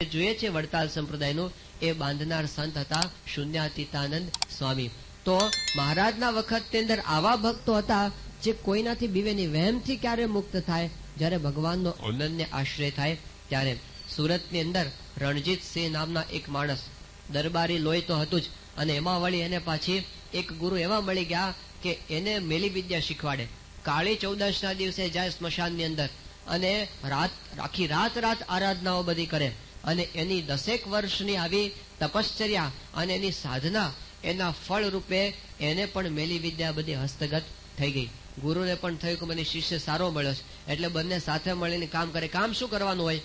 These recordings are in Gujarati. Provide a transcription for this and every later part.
જોઈએ છે વડતાલ સંપ્રદાયનું એ બાંધનાર સંત હતા શૂન્યાતીતાનંદ સ્વામી. તો મહારાજના વખતની અંદર આવા ભક્તો હતા જે કોઈનાથી બીવેની વહેમથી ક્યારે મુક્ત થાય, જ્યારે ભગવાનનો અનન્ય આશ્રય થાય ત્યારે. સુરતની અંદર રણજીતસિંહ નામના એક માણસ, દરબારી લોહી તો હતું જ, અને એમાં વળી એને પાછી એક ગુરુ એવા મળી ગયા કે એને મેલી વિદ્યા શીખવાડે. કાળી ચૌદશના દિવસે જાય સ્મશાનની અંદર અને આખી રાત આરાધનાઓ બધી કરે, અને એની 10 વર્ષની આવી તપશ્ચર્યા અને એની સાધના, એના ફળ રૂપે એને પણ મેલી વિદ્યા બધી હસ્તગત થઈ ગઈ. ગુરુને પણ થયું કે મને શિષ્ય સારો મળ્યો છે, એટલે બંને સાથે મળીને કામ કરે. કામ શું કરવાનું હોય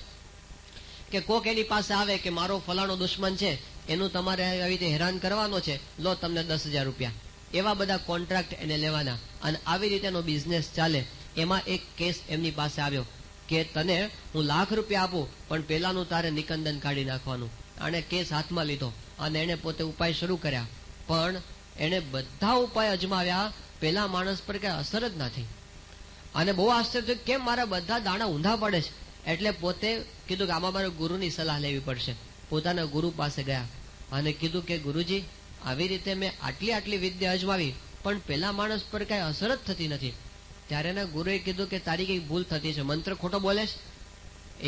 કે કોક એની પાસે આવે કે મારો ફલાણો દુશ્મન છે, એનું તમારે આવી રીતે હેરાન કરવાનો છે, લો તમને 10,000 રૂપિયા. એવા બધા કોન્ટ્રાક્ટ એને લેવાના, અને આવી રીતે એનો બિઝનેસ ચાલે. એમાં એક કેસ એમની પાસે આવ્યો કે તને હું ₹1,00,000 આપું, પણ પેલાનું તારે નિકંદન કાઢી નાખવાનું. આને કેસ હાથમાં લીધો અને એને પોતે ઉપાય શરૂ કર્યા, પણ એને બધા ઉપાય અજમાવ્યા, પેલા માણસ પર કઈ અસર જ ના થઈ. અને બહુ આશ્ચર્ય થયું, કેમ મારા બધા દાણા ઊંધા પડે છે? એટલે પોતે કીધું કે આમાં મારે ગુરુની સલાહ લેવી પડશે. પોતાના ગુરુ પાસે ગયા અને કીધું કે ગુરુજી, આવી રીતે મેં આટલી વિદ્યા અજમાવી, પણ પેલા માણસ પર કઈ અસર જ થતી નથી. ત્યારે એના ગુરુએ કીધું કે તારી કઈ ભૂલ થતી છે, મંત્ર ખોટો બોલે છે,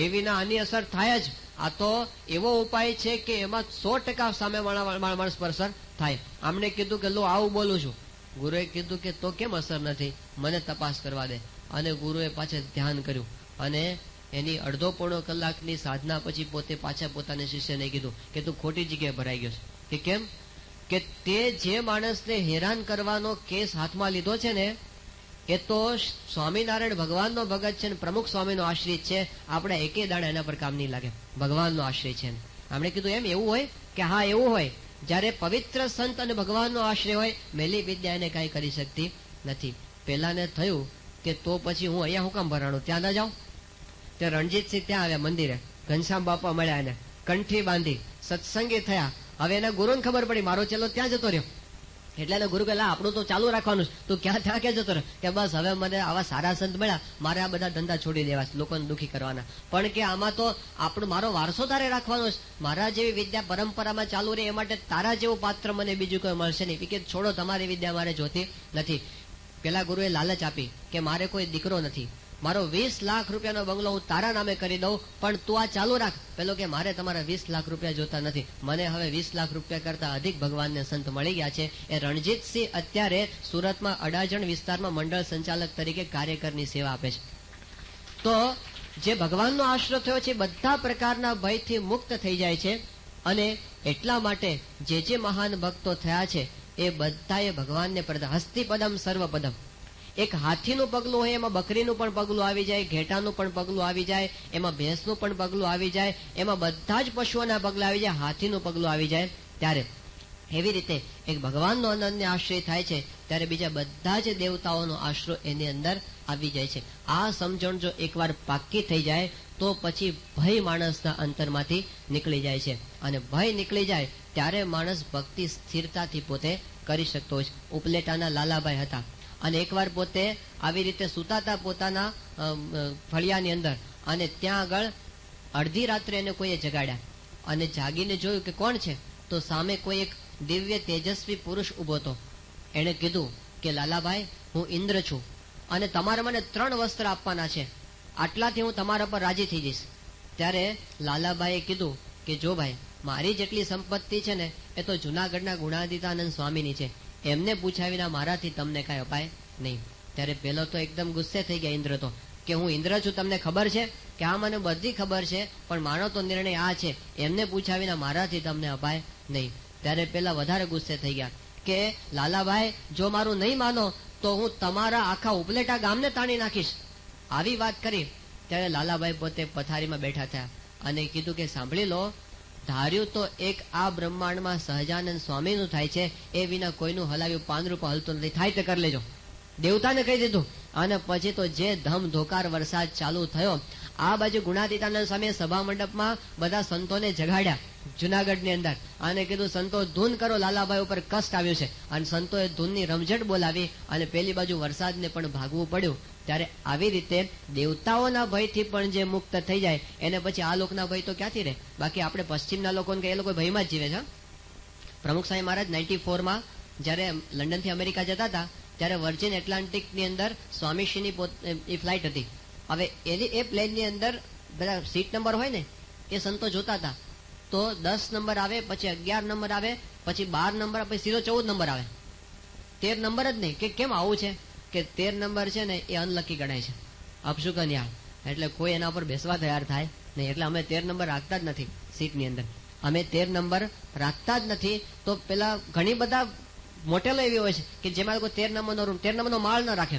એ વિના આની અસર થાય જ. આ તો એવો ઉપાય છે કે એમાં 100% સામે માણસ પર અસર થાય. આમણે કીધું કે લો આવું બોલું છું. ગુરુએ કીધું કે તો કેમ અસર નથી, મને તપાસ કરવા દે. અને ગુરુએ પાછળ ધ્યાન કર્યું, અને એની અડધો-પોણો કલાકની સાધના પછી પોતે પાછા પોતાના શિષ્યને કીધું કે તું ખોટી જગ્યાએ ભરાઈ ગયો છે. કે કેમ? કે તે જે માણસને હેરાન કરવાનો કેસ હાથમાં લીધો છે ને, એ તો સ્વામિનારાયણ ભગવાનનો ભગત છે, પ્રમુખ સ્વામીનો આશ્રિત છે. આપણે એકે દાડા એના પર કામ નહીં લાગે, ભગવાનનો આશ્રય છે. આપણે કીધું એમ એવું હોય કે હા એવું હોય, જયારે પવિત્ર સંત અને ભગવાનનો આશ્રય હોય, મેલી વિદ્યા એને કઈ કરી શકતી નથી. પેલાને થયું કે તો પછી હું અહીંયા હું કામ ભરાણું, ત્યાં ના જાઉં. તે રણજીતસિંહ ત્યાં આવ્યા મંદિરે, ઘનશ્યામ બાપા મળ્યા, એને કંઠી બાંધી સત્સંગી થયા. હવે એના ગુરુને ખબર પડી મારો ચેલો ત્યાં જતો રહ્યો, એટલે એને ગુરુ કહેલા આપણું તો ચાલુ રાખવાનું, તું ત્યાં ક્યાં જતો રહ્યો? કે બસ હવે મને આવા સારા સંત મળ્યા, મારે આ બધા ધંધા છોડી દેવા, લોકોને દુઃખી કરવાના. પણ કે આમાં તો મારો વારસો તારે રાખવાનો છે, મારા જેવી વિદ્યા પરંપરામાં ચાલુ રહે, એ માટે તારા જેવું પાત્ર મને બીજું કોઈ મળશે નહીં. કે છોડો, તમારી વિદ્યા મારે જોતી નથી. પેલા ગુરુએ લાલચ આપી કે મારે કોઈ દીકરો નથી, મારો 20 લાખ રૂપિયાનો બંગલો હું તારા નામે કરી દઉં, પણ તું આ ચાલુ રાખ. પેલો કે મારે તમારા 20 લાખ રૂપિયા જોતા નથી, મને હવે 20 લાખ રૂપિયા કરતા અધિક ભગવાનને સંત મળી ગયા છે. એ રણજીતસિંહ અત્યારે સુરતમાં અડાજણ વિસ્તારમાં મંડળ સંચાલક તરીકે કાર્યકરની સેવા આપે છે. તો જે ભગવાનનો આશ્રય થયો છે, બધા પ્રકારના ભયથી મુક્ત થઈ જાય છે. અને એટલા માટે જે મહાન ભક્તો થયા છે એ બધાએ ભગવાનને હસ્તિપદમ સર્વપદમ. એક હાથીનું પગલું હોય, એમાં બકરીનું પણ પગલું આવી જાય, ઘેટાનું પણ પગલું આવી જાય, એમાં ભેંસનું પણ પગલું આવી જાય, એમાં બધા જ પશુઓના પગલા આવી જાય, હાથીનું પગલું આવી જાય. ત્યારે એવી રીતે એક ભગવાનનો અનન્ય આશ્રય થાય છે, ત્યારે બીજા બધા જ દેવતાઓનો આશ્રય એની અંદર આવી જાય છે. આ સમજણ જો એકવાર પાક્કી થઈ જાય તો પછી ભય માણસના અંતરમાંથી નીકળી જાય છે, અને ભય નીકળી જાય ત્યારે માણસ ભક્તિ સ્થિરતાથી પોતે કરી શકતો હોય છે. ઉપલેટાના લાલાભાઈ હતા, અને એકવાર પોતે આવી રીતે સુતાતા પોતાના ફળિયાની અંદર, અને ત્યાં આગળ અડધી રાત્રે એને કોઈએ જગાડ્યા, અને જાગીને જોયું કે કોણ છે, તો સામે કોઈ એક દિવ્ય તેજસ્વી પુરુષ ઉભો હતો. એણે કીધું કે લાલાભાઈ, હું ઇન્દ્ર છું, અને તમારે મને 3 વસ્ત્ર આપવાના છે, આટલાથી હું તમારા પર રાજી થઈ જઈશ. ત્યારે લાલાભાઈએ કીધું કે જો ભાઈ, મારી જેટલી સંપત્તિ છે ને એ તો જુનાગઢના ગુણાતીતાનંદ સ્વામીની છે, એમને પૂછ્યા વિના મારાથી તમને કઈ અપાય નહીં. ત્યારે પેલો તો એકદમ ગુસ્સે થઈ ગયા ઇન્દ્ર તો, કે હું ઇન્દ્ર છું, તમને ખબર છે? કે હા, મને બધી ખબર છે, પણ મારો તો નિર્ણય આ છે, એમને પૂછ્યા વિના મારાથી તમને અપાય નહીં. ત્યારે પેલા વધારે ગુસ્સે થઈ ગયા કે લાલાભાઈ, જો મારું નહીં માનો તો હું તમારા આખા ઉપલેટા ગામને તાણી નાખીશ. આવી વાત કરી ત્યારે લાલાભાઈ પોતે પથારીમાં બેઠા થયા અને કીધું કે સાંભળી લો, ધાર્યું તો એક આ બ્રહ્માંડમાં સહજાનંદ સ્વામીનું થાય છે, એ વિના કોઈનું હલાવ્યું પાંદડું પણ હલતું નથી, થાય તે કરી લેજો. દેવતાને કહી દીધું. અને પછી તો જે ધમધોકાર વરસાદ ચાલુ થયો, આ બાજુ ગુણાતીતાનંદ સ્વામીએ સભા મંડપમાં બધા સંતોને જગાડ્યા જુનાગઢની અંદર, અને કીધું સંતો ધૂન કરો, લાલાભાઈ ઉપર કષ્ટ આવ્યું છે. અને સંતોએ ધૂનની રમઝટ બોલાવી અને પેલી બાજુ વરસાદને પણ ભાગવું પડ્યું. ત્યારે આવી રીતે દેવતાઓના ભયથી પણ જે મુક્ત થઈ જાય એને પછી આ લોકના ભય તો ક્યાંથી રહે? બાકી આપણે પશ્ચિમના લોકોને કે એ લોકો ભયમાં જ જીવે છે. પ્રમુખ સ્વામી મહારાજ 94માં જયારે લંડનથી અમેરિકા જતા હતા ત્યારે વર્જિન એટલાન્ટિકની અંદર સ્વામીશ્રીની એ ફ્લાઇટ હતી. હવે એ પ્લેનની અંદર બધા સીટ નંબર હોય ને એ સંતો જોતા હતા. તો 10 નંબર આવે, પછી 11 નંબર આવે, પછી 12 નંબર, પછી સીધો 14 નંબર આવે. 13 નંબર જ નહીં. કે કેમ આવું છે? કે 13 નંબર છે ને એ અનલકી ગણાય છે, અપશુકન્યા. એટલે કોઈ એના ઉપર બેસવા તૈયાર થાય નહીં. એટલે અમે 13 નંબર રાખતા જ નથી સીટની અંદર. અમે 13 નંબર રાખતા જ નથી. તો પેલા ઘણી બધા મોટેલો એવી હોય છે કે જેમાં લોકો 13 નંબરનો રૂમ, 13 નંબરનો માળ ન રાખે.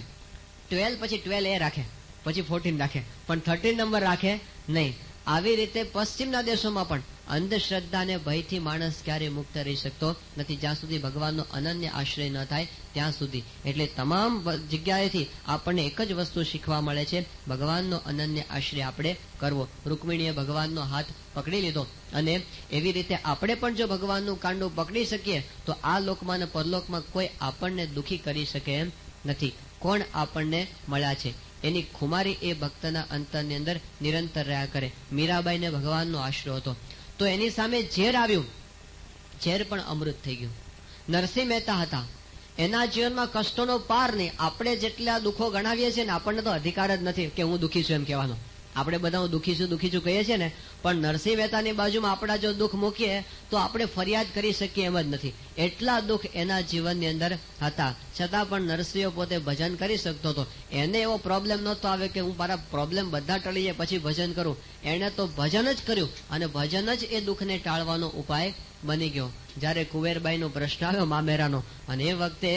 12 પછી 12A રાખે, પછી 14 રાખે, પણ 13 નંબર રાખે નહીં. આવી રીતે પશ્ચિમના દેશોમાં પણ અંધશ્રદ્ધા અને ભયથી માણસ ક્યારેય મુક્ત રહી શકતો નથી, જ્યાં સુધી ભગવાનનો અનન્ય આશ્રય ન થાય ત્યાં સુધી. એટલે તમામ જગ્યાએથી આપણને એક જ વસ્તુ શીખવા મળે છે, ભગવાનનો અનન્ય આશ્રય આપણે કરવો. રૂકમિણીએ ભગવાનનો હાથ પકડી લીધો, અને એવી રીતે આપણે પણ જો ભગવાનનું કાંડું પકડી શકીએ તો આ લોકમાં અને પરલોકમાં કોઈ આપણને દુઃખી કરી શકે એમ નથી. કોણ આપણને મળ્યા છે એની ખુમારી એ ભક્તના અંતરની અંદર નિરંતર રહ્યા કરે. મીરાબાઈને ભગવાનનો આશરો હતો, તો એની સામે ઝેર આવ્યું, ઝેર પણ અમૃત થઈ ગયું. નરસિંહ મહેતા હતા, એના જીવનમાં કષ્ટોનો પાર નહીં. આપણે જેટલા દુઃખો ગણાવીએ છીએ ને આપણને તો અધિકાર જ નથી કે હું દુઃખી છું એમ કહેવાનો. આપણે બધા હું દુઃખી છું કહીએ છીએ ને, પણ નરસિંહ મહેતાની બાજુમાં આપણા જો દુઃખ મૂકીએ તો આપણે ફરિયાદ કરી શકીએ એમ જ નથી. એટલા દુઃખ એના જીવનની અંદર હતા, છતાં પણ નરસિંહ પોતે ભજન કરી શકતો હતો. એને એવો પ્રોબ્લેમ નહોતો આવે કે હું મારા પ્રોબ્લેમ બધા ટળી જાય પછી ભજન કરું. એણે તો ભજન જ કર્યું, અને ભજન જ એ દુઃખને ટાળવાનો ઉપાય બની ગયો. જયારે કુવેરબાઈનો પ્રશ્ન આવ્યો મામેરાનો, અને એ વખતે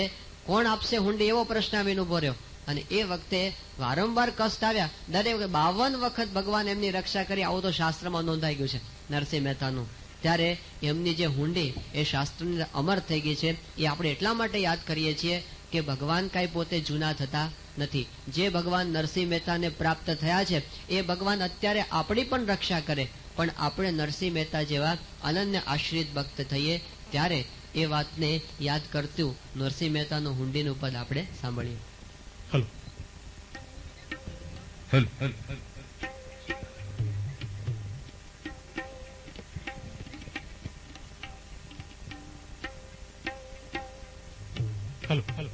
કોણ આપશે હુંડી એવો પ્રશ્ન આવીને ઉભો રહ્યો, અને એ વખતે વારંવાર કષ્ટ આવ્યા. દરેક 52 વખત ભગવાન એમની રક્ષા કરી, આવું તો શાસ્ત્રમાં નોંધાઈ ગયું છે નરસિંહ મહેતાનું. ત્યારે એમની જે હુંડી એ શાસ્ત્રની અમર થઈ ગઈ છે. એ આપણે એટલા માટે યાદ કરીએ છીએ કે ભગવાન કાંઈ પોતે જૂના થતા નથી. જે ભગવાન નરસિંહ મહેતાને પ્રાપ્ત થયા છે એ ભગવાન અત્યારે આપણી પણ રક્ષા કરે, પણ આપણે નરસિંહ મહેતા જેવા અનન્ય આશ્રિત ભક્ત થઈએ ત્યારે એ વાતને યાદ કરતું નરસિંહ મહેતાનું હુંડીનું પદ આપણે સાંભળીએ. હલો હલો હલો હલો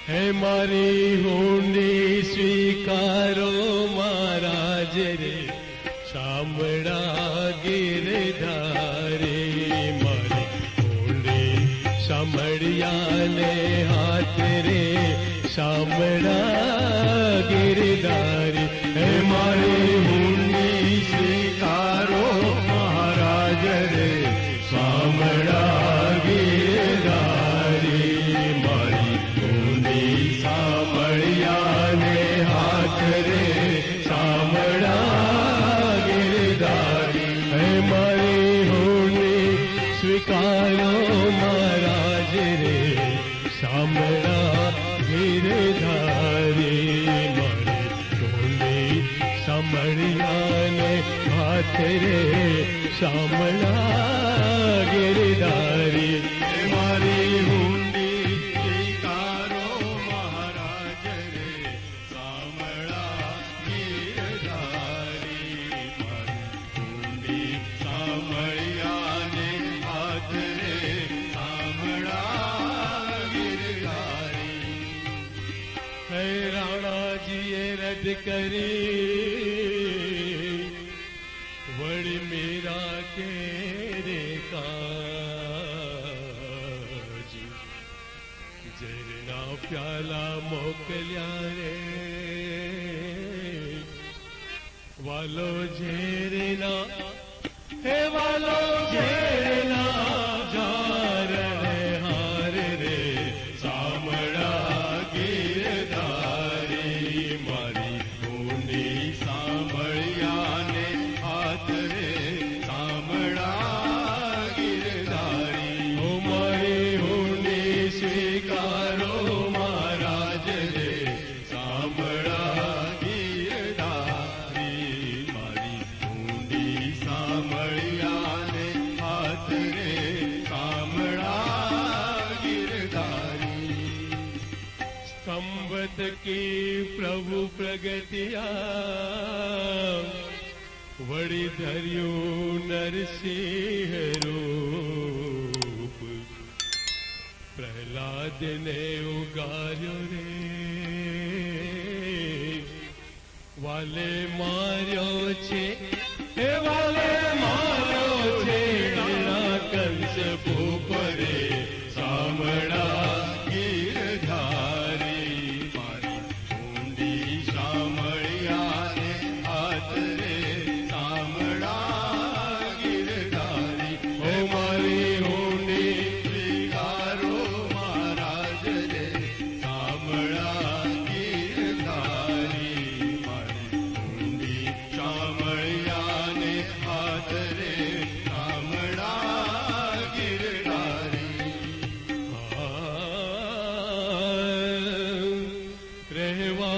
હે મારી હુંડી સ્વીકારો મહારાજ રે, શામળા ગિરધારી. મારી હુંડી શામળિયાને હાથ રે, શામળા ગિરધારી. હે મારી હુંડી સ્વીકારો મહારાજ રે, શામળા ગિરધારી. મારી સામળિયાને હાથ રે, શામળા ગિરધારી. હે મારી હુંડી સ્વીકારો મહારાજ રે, શામળા ગિરધારી. મારી હુંડી સામળિયાને હાથ રે, શામળા ગિરધારી. મારી હુંડી સ્વીકારો મહારાજ રે, શામળા ગિરધારી. મારી હુંડી સામળિયાને હાથ રે, શામળા ગિરધારી. હે રાણાજીએ રદ કરી, વળી મીરા કે રે કાજ, ઝેરના પ્યાલા મોકલ્યા રે, વાલો ઝેરના, હે વાલો ઝેરના જાર હાર રે, શામળા ગિરધારી. પ્રગતિયા વળી ધર્યું નરસિંહ રૂપ પ્રહલાદને ઉગાર્યો રે વાલે માર્યો છે હે વાલે માર્યો છે કંસ ભૂપરે સામળા ગીરધારી મારી ઊંડી સામળિયાને હાથ રે સામળા ગીરધારી હો મારી ઊંડી સ્વીકારો મહારાજ રે સામળા ગીરધારી મારી ઊંડી સામળિયાને હાથ રે સામળા ગીરધારી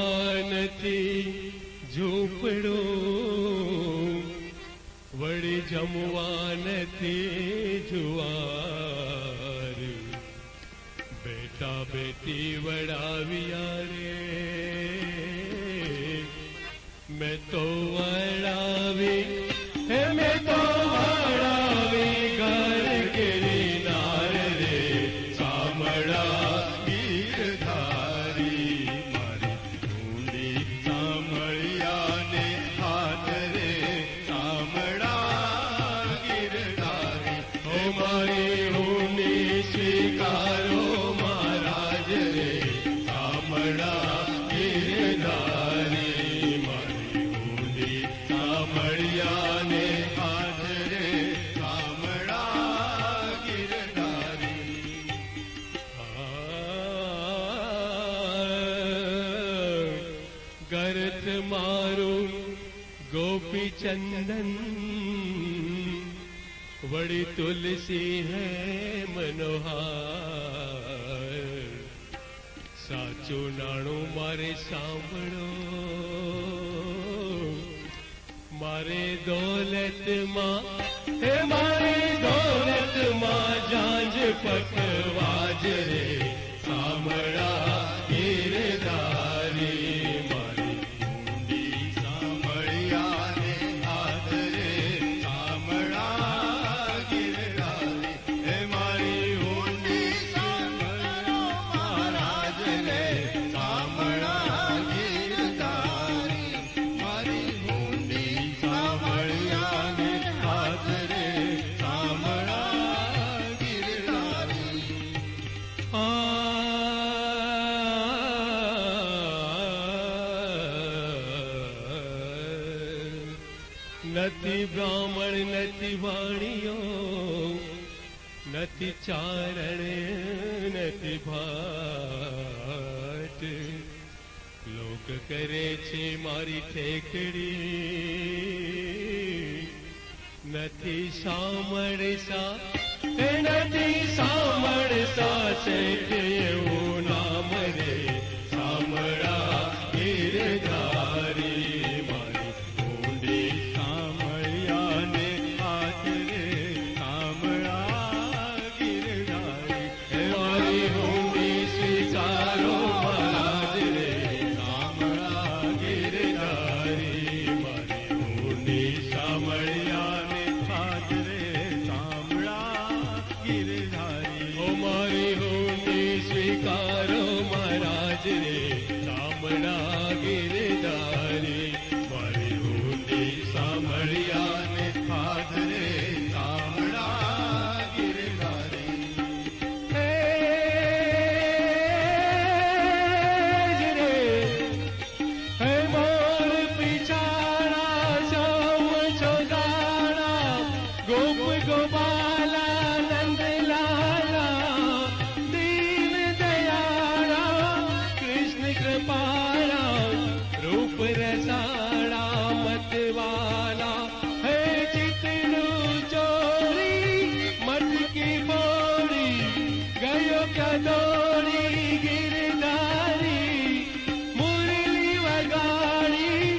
રહેવાનથી ઝૂંપડો વળી જમવાનથી જુવાર બેટા બેટી વડાવ્યા રે મેં તો વડાવી હે મેં તો વડાવી ઘર ગિરનાર રે સામળા ગીરધારી મારી ઊંડી સામળિયાને હાથ રે સામળા ગીરધારી હો મારી ઊંડી સ્વીકારો મહારાજ રે સામળા ગીરધારી મારી ઊંડી સામળિયાને હાથ રે સામળા ગીરધારી ગરથ મારું ગોપી ચંદન વળી તુલસી હે મનોહાર સાચું નાણું મારે સાંભળો મારે દોલતમાં હે મારી દોલતમાં જાંજ પકવાજ રે સામળા ગીરધારી મારી ઊંડી સામળિયાને હાથ રે સામળા ગીરધારી હે મારી ઊંડી સામળો મહારાજ રે સામળા ગીરધારી મારી ઊંડી સામળિયાને હાથ રે સામળા ગીરધારી નથી બ્રાહ્મણ નથી વાણીઓ નથી ચારણ નથી ભાટ લોક કરે છે મારી ઠેકડી નથી સાંભળસા એ નથી સાંભળસા છે કે એવું નામ રે સામળા ગીરધારી મારી ઊંડી સામળિયાને હાથ રે સામળા ગીરધારી હે મારી ઊંડી સ્વીકારો મહારાજ રે સામળા ગીરધારી મારી ઊંડી સામળિયાને હાથ રે સામળા ગીરધારી ઓ મારી ઊંડી સ્વીકારો મહારાજ રે સામળા ગીરધારી મારી ઊંડી સામળિયાને હાથ રે સામળા ગીરધારી હે જ રે હે મોર પિછાડા સૌ ચોદાણા ગોપ ગોપાલા નંદલાલા દીન દયાળા કૃષ્ણ કૃપાળા રૂપ રસાળા મતવાલા હે ચિતનું ચોરી મટકી બોરી ગયો કદોરી ગિરધારી મુરલી વગાડી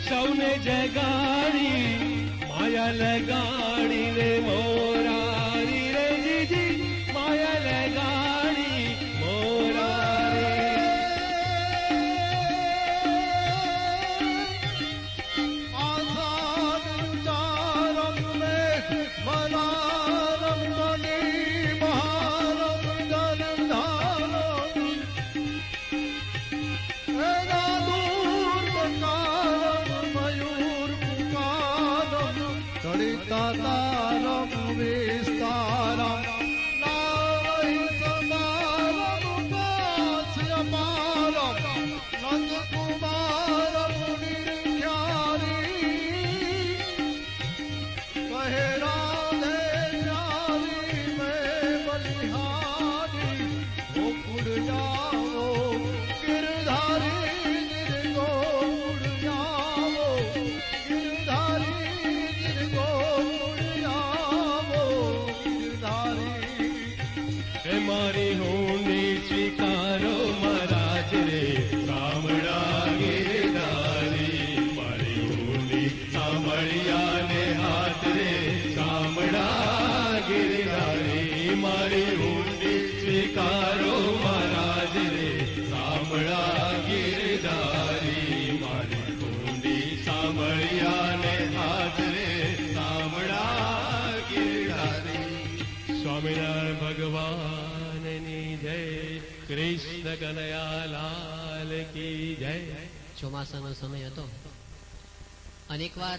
સૌને જગાડી માયા લગાડી રે મોરારી રે જીજી માયા લગાડી મોરારી ફળિતાતારમ વિસ્તારમ નાવૈ સમારમ કાશ્યપારમ નંદકુમાર મુનિર્ખ્યારી કહે રાધે પ્યારી મેં બલિહારી ગોકુળ જાઓ ગિરધારી ગિરગોકુળ જાઓ ગિરધારી ગિરગોકુળ જાઓ ગિરધારી હે મારી હુંડી સ્વીકારો મહારાજ રે કામડા ગિરધારી મારી હુંડી સાંભળ્યા ને હાથ રે કામડા ગિરધારી મારી હુંડી સ્વીકારો મહારાજ રે સાંભળા ગિરધારી મારી હુંડી સાંભળ્યા ને હાથ રે સાંભળા ગિરધારી સ્વામિનારાયણ ભગવાનની જય કૃષ્ણ કનૈયાલાલ કી જય. ચોમાસાનો સમય હતો અને એકવાર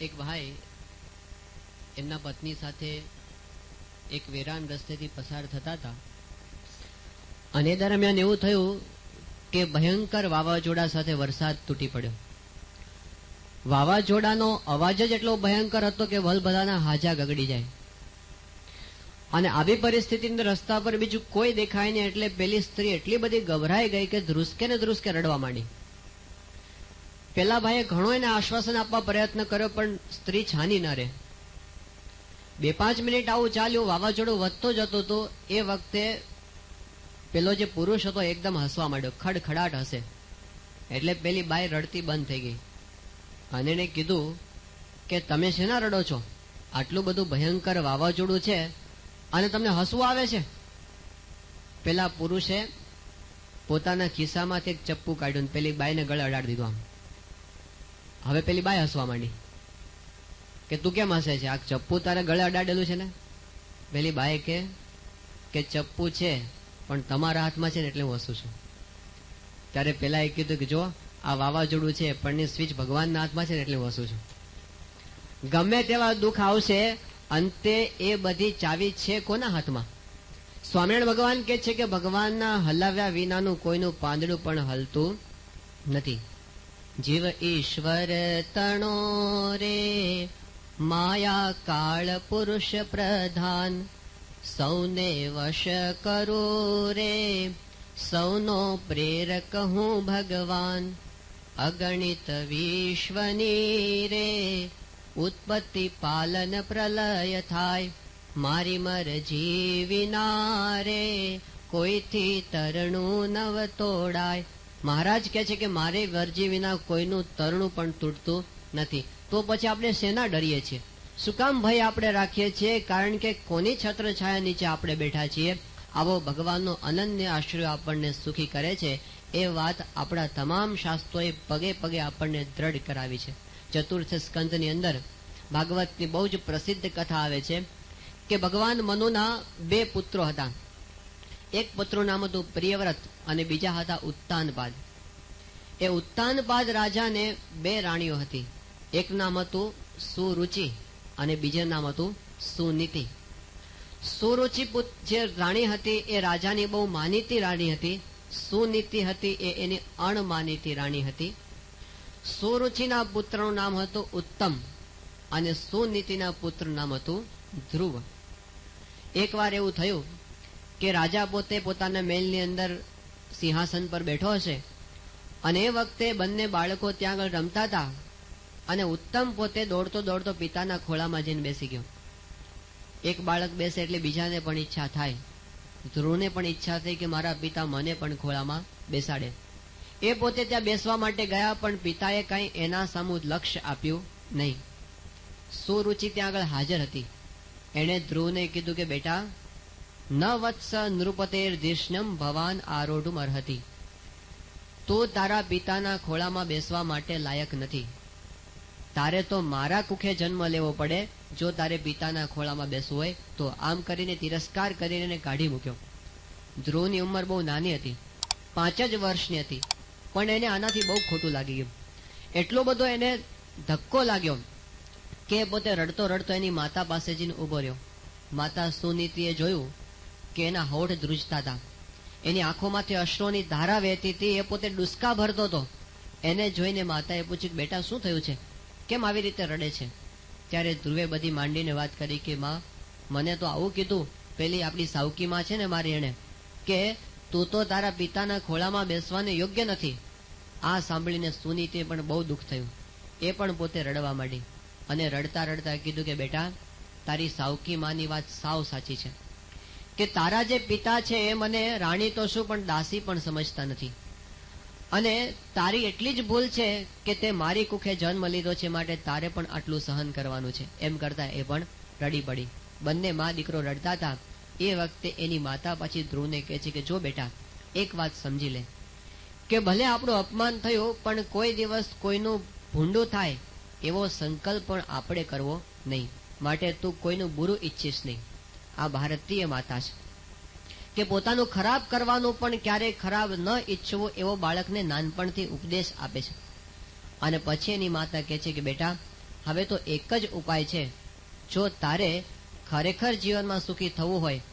એક ભાઈ એમના પત્ની સાથે એક વેરાન રસ્તેથી પસાર થતા હતા અને એ દરમિયાન એવું થયું કે ભયંકર વાવાઝોડા સાથે વરસાદ તૂટી પડ્યો. વાવાઝોડાનો અવાજ જ એટલો ભયંકર હતો કે વલભલાના હાજા ગગડી જાય. અને આવી પરિસ્થિતિની રસ્તા પર બીજું કોઈ દેખાય નહીં એટલે પેલી સ્ત્રી એટલી બધી ગભરાઈ ગઈ કે ધ્રુસકે ને ધ્રુસકે રડવા માંડી. પેલા ભાઈએ ઘણો એને આશ્વાસન આપવા પ્રયત્ન કર્યો પણ સ્ત્રી છાની ન રહે. 2-5 મિનિટ આવું ચાલ્યું, વાવાઝોડું વધતો જતો હતો. એ વખતે પેલો જે પુરુષ હતો એકદમ હસવા માંડ્યો, ખડખડાટ હસે. એટલે પેલી બાઈ રડતી બંધ થઈ ગઈ અને એને કીધું કે તમે શેના રડો છો? આટલું બધું ભયંકર વાવાઝોડું છે અને તમને હસવું આવે છે? પેલા પુરુષે પોતાના ખિસ્સામાંથી એક ચપ્પુ કાઢ્યું ને પેલી બાઈને ગળે અડાડી દીધું. આમ હવે પેલી બાઈ હસવા માંડી કે તું કેમ હસે છે? આ ચપ્પુ તારે ગળે અડાડેલું છે ને? પેલી બાઈ કે ચપ્પુ છે પણ તમારા હાથમાં છે ને એટલે હું હસું છું. ત્યારે પેલા એ કીધું કે જો આ વાવાઝોડું છે પણ ની સ્વિચ ભગવાનના હાથમાં છે ને એટલે હું હસું છું. ગમે તેવા દુઃખ આવશે અંતે એ બધી ચાવી છે કોના હાથમાં? સ્વામિનારાયણ ભગવાન કે છે કે ભગવાનના હલાવ્યા વિનાનું કોઈનું પાંદડું પણ હલતું નથી. જીવ ઈશ્વર તણો રે માયા કાળ પુરુષ પ્રધાન સૌને વશ કરો રે સૌનો પ્રેરક હું ભગવાન અગણિત વિશ્વની રે ઉત્પત્તિ પાલન પ્રલય થાય મારી મરજી વિના રે કોઈથી તરણું નવ તોડાય. મહારાજ કહે છે કે મારી મરજી વિના કોઈનું તરણું પણ તૂટતું નથી. તો પછી આપણે શેના ડરીએ છીએ? શું કામ ભય આપણે રાખીએ છીએ? કારણ કે કોની છત્ર છાયા નીચે આપણે બેઠા છીએ? આવો ભગવાનનો અનન્ય આશ્રય આપણને સુખી કરે છે. એ વાત આપણા તમામ શાસ્ત્રોએ પગે પગે આપણને દ્રઢ કરાવી છે. ચતુર્થ સ્કંદની અંદર ભાગવતની બહુ જ પ્રસિદ્ધ કથા આવે છે કે ભગવાન મનુના 2 પુત્રો હતા. એક પુત્રનું નામ હતું પ્રિયવ્રત અને બીજા હતા ઉત્તાનપાદ. એ ઉત્તાનપાદ રાજાને 2 રાણીઓ હતી. એકનું નામ હતું સુરુચિ અને બીજું નામ હતું સુનીતિ. સુરુચિ જે રાણી હતી એ રાજાની બહુ માનીતી રાણી હતી. સુનીતિ હતી એ એની અણમાનીતી રાણી હતી. સુરુચિના પુત્રનું નામ હતું ઉત્તમ અને સુનીતિના પુત્રનું નામ હતું ધ્રુવ. એકવાર એવું થયું કે રાજા પોતે પોતાના મહેલની અંદર સિંહાસન પર બેઠો હશે અને એ વખતે બંને બાળકો ત્યાં આગળ રમતા હતા અને ઉત્તમ પોતે દોડતો દોડતો પિતાના ખોળામાં જઈને બેસી ગયો. એક બાળક બેસે એટલે બીજાને પણ ઈચ્છા થાય. ધ્રુવને પણ ઈચ્છા થઈ કે મારા પિતા મને પણ ખોળામાં બેસાડે. એ પોતે ત્યાં બેસવા માટે ગયા પણ પિતાએ કઈ એના સામું લક્ષ્ય આપ્યું નહીં. સુરુચિ ત્યાં આગળ હાજર હતી. એણે ધ્રુવને કીધું કે બેટા ન વત્સ નૃપતેર દિષ્ણમ ભવાન આરોઢુમ અર્હતિ. તું તારા પિતાના ખોળામાં બેસવા માટે લાયક નથી. તારે તો મારા કુખે જન્મ લેવો પડે જો તારે પિતાના ખોળામાં બેસવું હોય તો. આમ કરીને તિરસ્કાર કરીને એને કાઢી મૂક્યો. ધ્રુવની ઉંમર બહુ નાની હતી, 5 જ વર્ષની હતી, પણ એને આનાથી બહુ ખોટું લાગી ગયું. એટલો બધો એને ધક્કો લાગ્યો કે પોતે રડતો રડતો એની માતા પાસે જઈને ઉભો રહ્યો. માતા સુનીતિએ જોયું કે એના હોઠ ધ્રુજતા હતા, એની આંખોમાંથી અશ્રુની ધારા વહેતી હતી, એ પોતે ડુસકા ભરતો હતો. એને જોઈને માતાએ પૂછ્યું, બેટા શું થયું છે, કેમ આવી રીતે રડે છે? ત્યારે ધ્રુવે બધી માંડીને વાત કરી કે માં, મને તો આવું કીધું પેલી આપણી સાવકી માં છે ને મારી, એને કે તું તો તારા પિતાના ખોળામાં બેસવાને યોગ્ય નથી. આ સાંભળીને સુનીતે પણ બહુ દુઃખ થયું. એ પણ પોતે રડવા માંડી અને રડતા રડતા કીધું કે બેટા, તારી સાવકી માની વાત સાવ સાચી છે કે તારા જે પિતા છે એ મને રાણી તો શું પણ દાસી પણ સમજતા નથી, અને તારી એટલી જ ભૂલ છે કે તે મારી કુખે જન્મ લીધો છે, માટે તારે પણ આટલું સહન કરવાનું છે. એમ કરતા એ પણ રડી પડી. બંને મા દીકરો રડતા હતા. એ વખતે એની માતા પાછી ધ્રુવને કહે છે કે જો બેટા, એક વાત સમજી લે કે ભલે આપણું અપમાન થયું પણ કોઈ દિવસ કોઈનું ભૂંડું થાય એવો સંકલ્પ પણ આપણે કરવો નહીં, માટે તું કોઈનું બુરું ઈચ્છીશ નહીં. આ ભારતીય માતા છે કે પોતાનું ખરાબ કરવાનું પણ ક્યારેય ખરાબ ન ઈચ્છવું એવો બાળકને નાનપણથી ઉપદેશ આપે છે. અને પછી એની માતા કહે છે કે બેટા, હવે તો એક જ ઉપાય છે. જો તારે ખરેખર જીવનમાં સુખી થવું હોય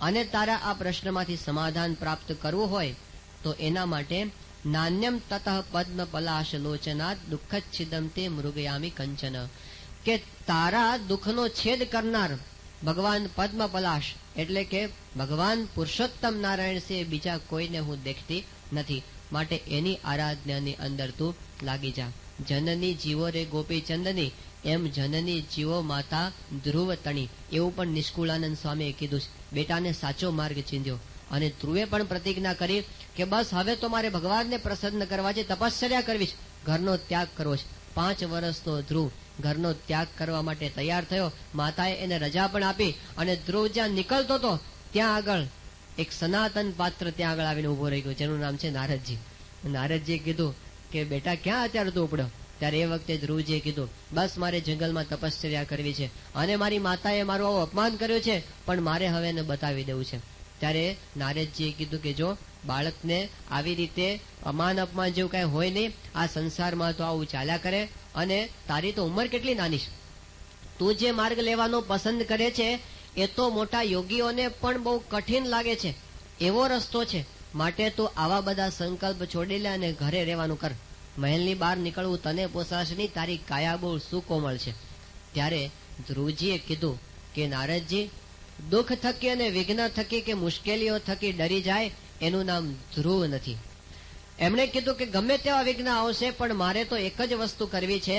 અને તારા આ પ્રશ્નમાંથી સમાધાન પ્રાપ્ત કરવું હોય તો એના માટે નાન્યમ તતઃ પદ્મ પલાશ લોચનાત દુઃખચ્છિદમ તે મૃગયામી કંચન, કે તારા દુઃખનો છેદ કરનાર ભગવાન પદ્મ પલાશ એટલે કે ભગવાન પુરુષોત્તમ નારાયણ છે, બીજા કોઈને હું દેખતી નથી, માટે એની આરાધનાની અંદર તું લાગી જા. જનની જીવો રે ગોપી ચંદની, એમ જનની જીવો માતા ધ્રુવ તણી, એવું પણ નિષ્કુળાનંદ સ્વામીએ કીધું છે. બેટાને સાચો માર્ગ ચીંધ્યો. અને ધ્રુવે પણ પ્રતિજ્ઞા કરી કે બસ હવે તો મારે ભગવાનને પ્રસન્ન કરવા છે, તપશ્ચર્યા કરવી છે, ઘરનો ત્યાગ કરવો છે. 5 વર્ષનો ધ્રુવ ઘરનો ત્યાગ કરવા માટે તૈયાર થયો. માતાએ એને રજા પણ આપી અને ધ્રુવ જ્યાં નીકળતો હતો ત્યાં આગળ એક સનાતન પાત્ર ત્યાં આગળ આવીને ઉભો રહી ગયો, જેનું નામ છે નારદજી. નારદજીએ કીધું કે બેટા ક્યાં અત્યારે તું ઉપડ્યો? ત્યારે એ વખતે ધ્રુવજીએ કીધું, બસ મારે જંગલમાં તપશ્ચર્યા કરવી છે અને મારી માતાએ મારું આવું અપમાન કર્યું છે, પણ મારે હવે એને બતાવી દેવું છે. ત્યારે નારદજીએ કીધું કે જો બાળકને આવી રીતે અમાન અપમાન જેવું કઈ હોય નહીં, આ સંસારમાં તો આવું ચાલ્યા કરે, અને તારી તો ઉંમર કેટલી નાની છે, તું જે માર્ગ લેવાનો પસંદ કરે છે એ તો મોટા યોગીઓને પણ બહુ કઠિન લાગે છે એવો રસ્તો છે, માટે તું આવા બધા સંકલ્પ છોડી લે અને ઘરે રહેવાનું કર. મહેલની બહાર નીકળવું તને પોસાશે નહીં, તારી કાયા બહુ સુકોમળ છે. ત્યારે ધ્રુવજીએ કીધું કે નારદજી, દુઃખ થકી અને વિઘ્ન થકી કે મુશ્કેલીઓ થકી ડરી જાય એનું નામ ધ્રુવ નથી. એમણે કીધું કે ગમે તેવા વિઘ્ન આવશે પણ મારે તો એક જ વસ્તુ કરવી છે,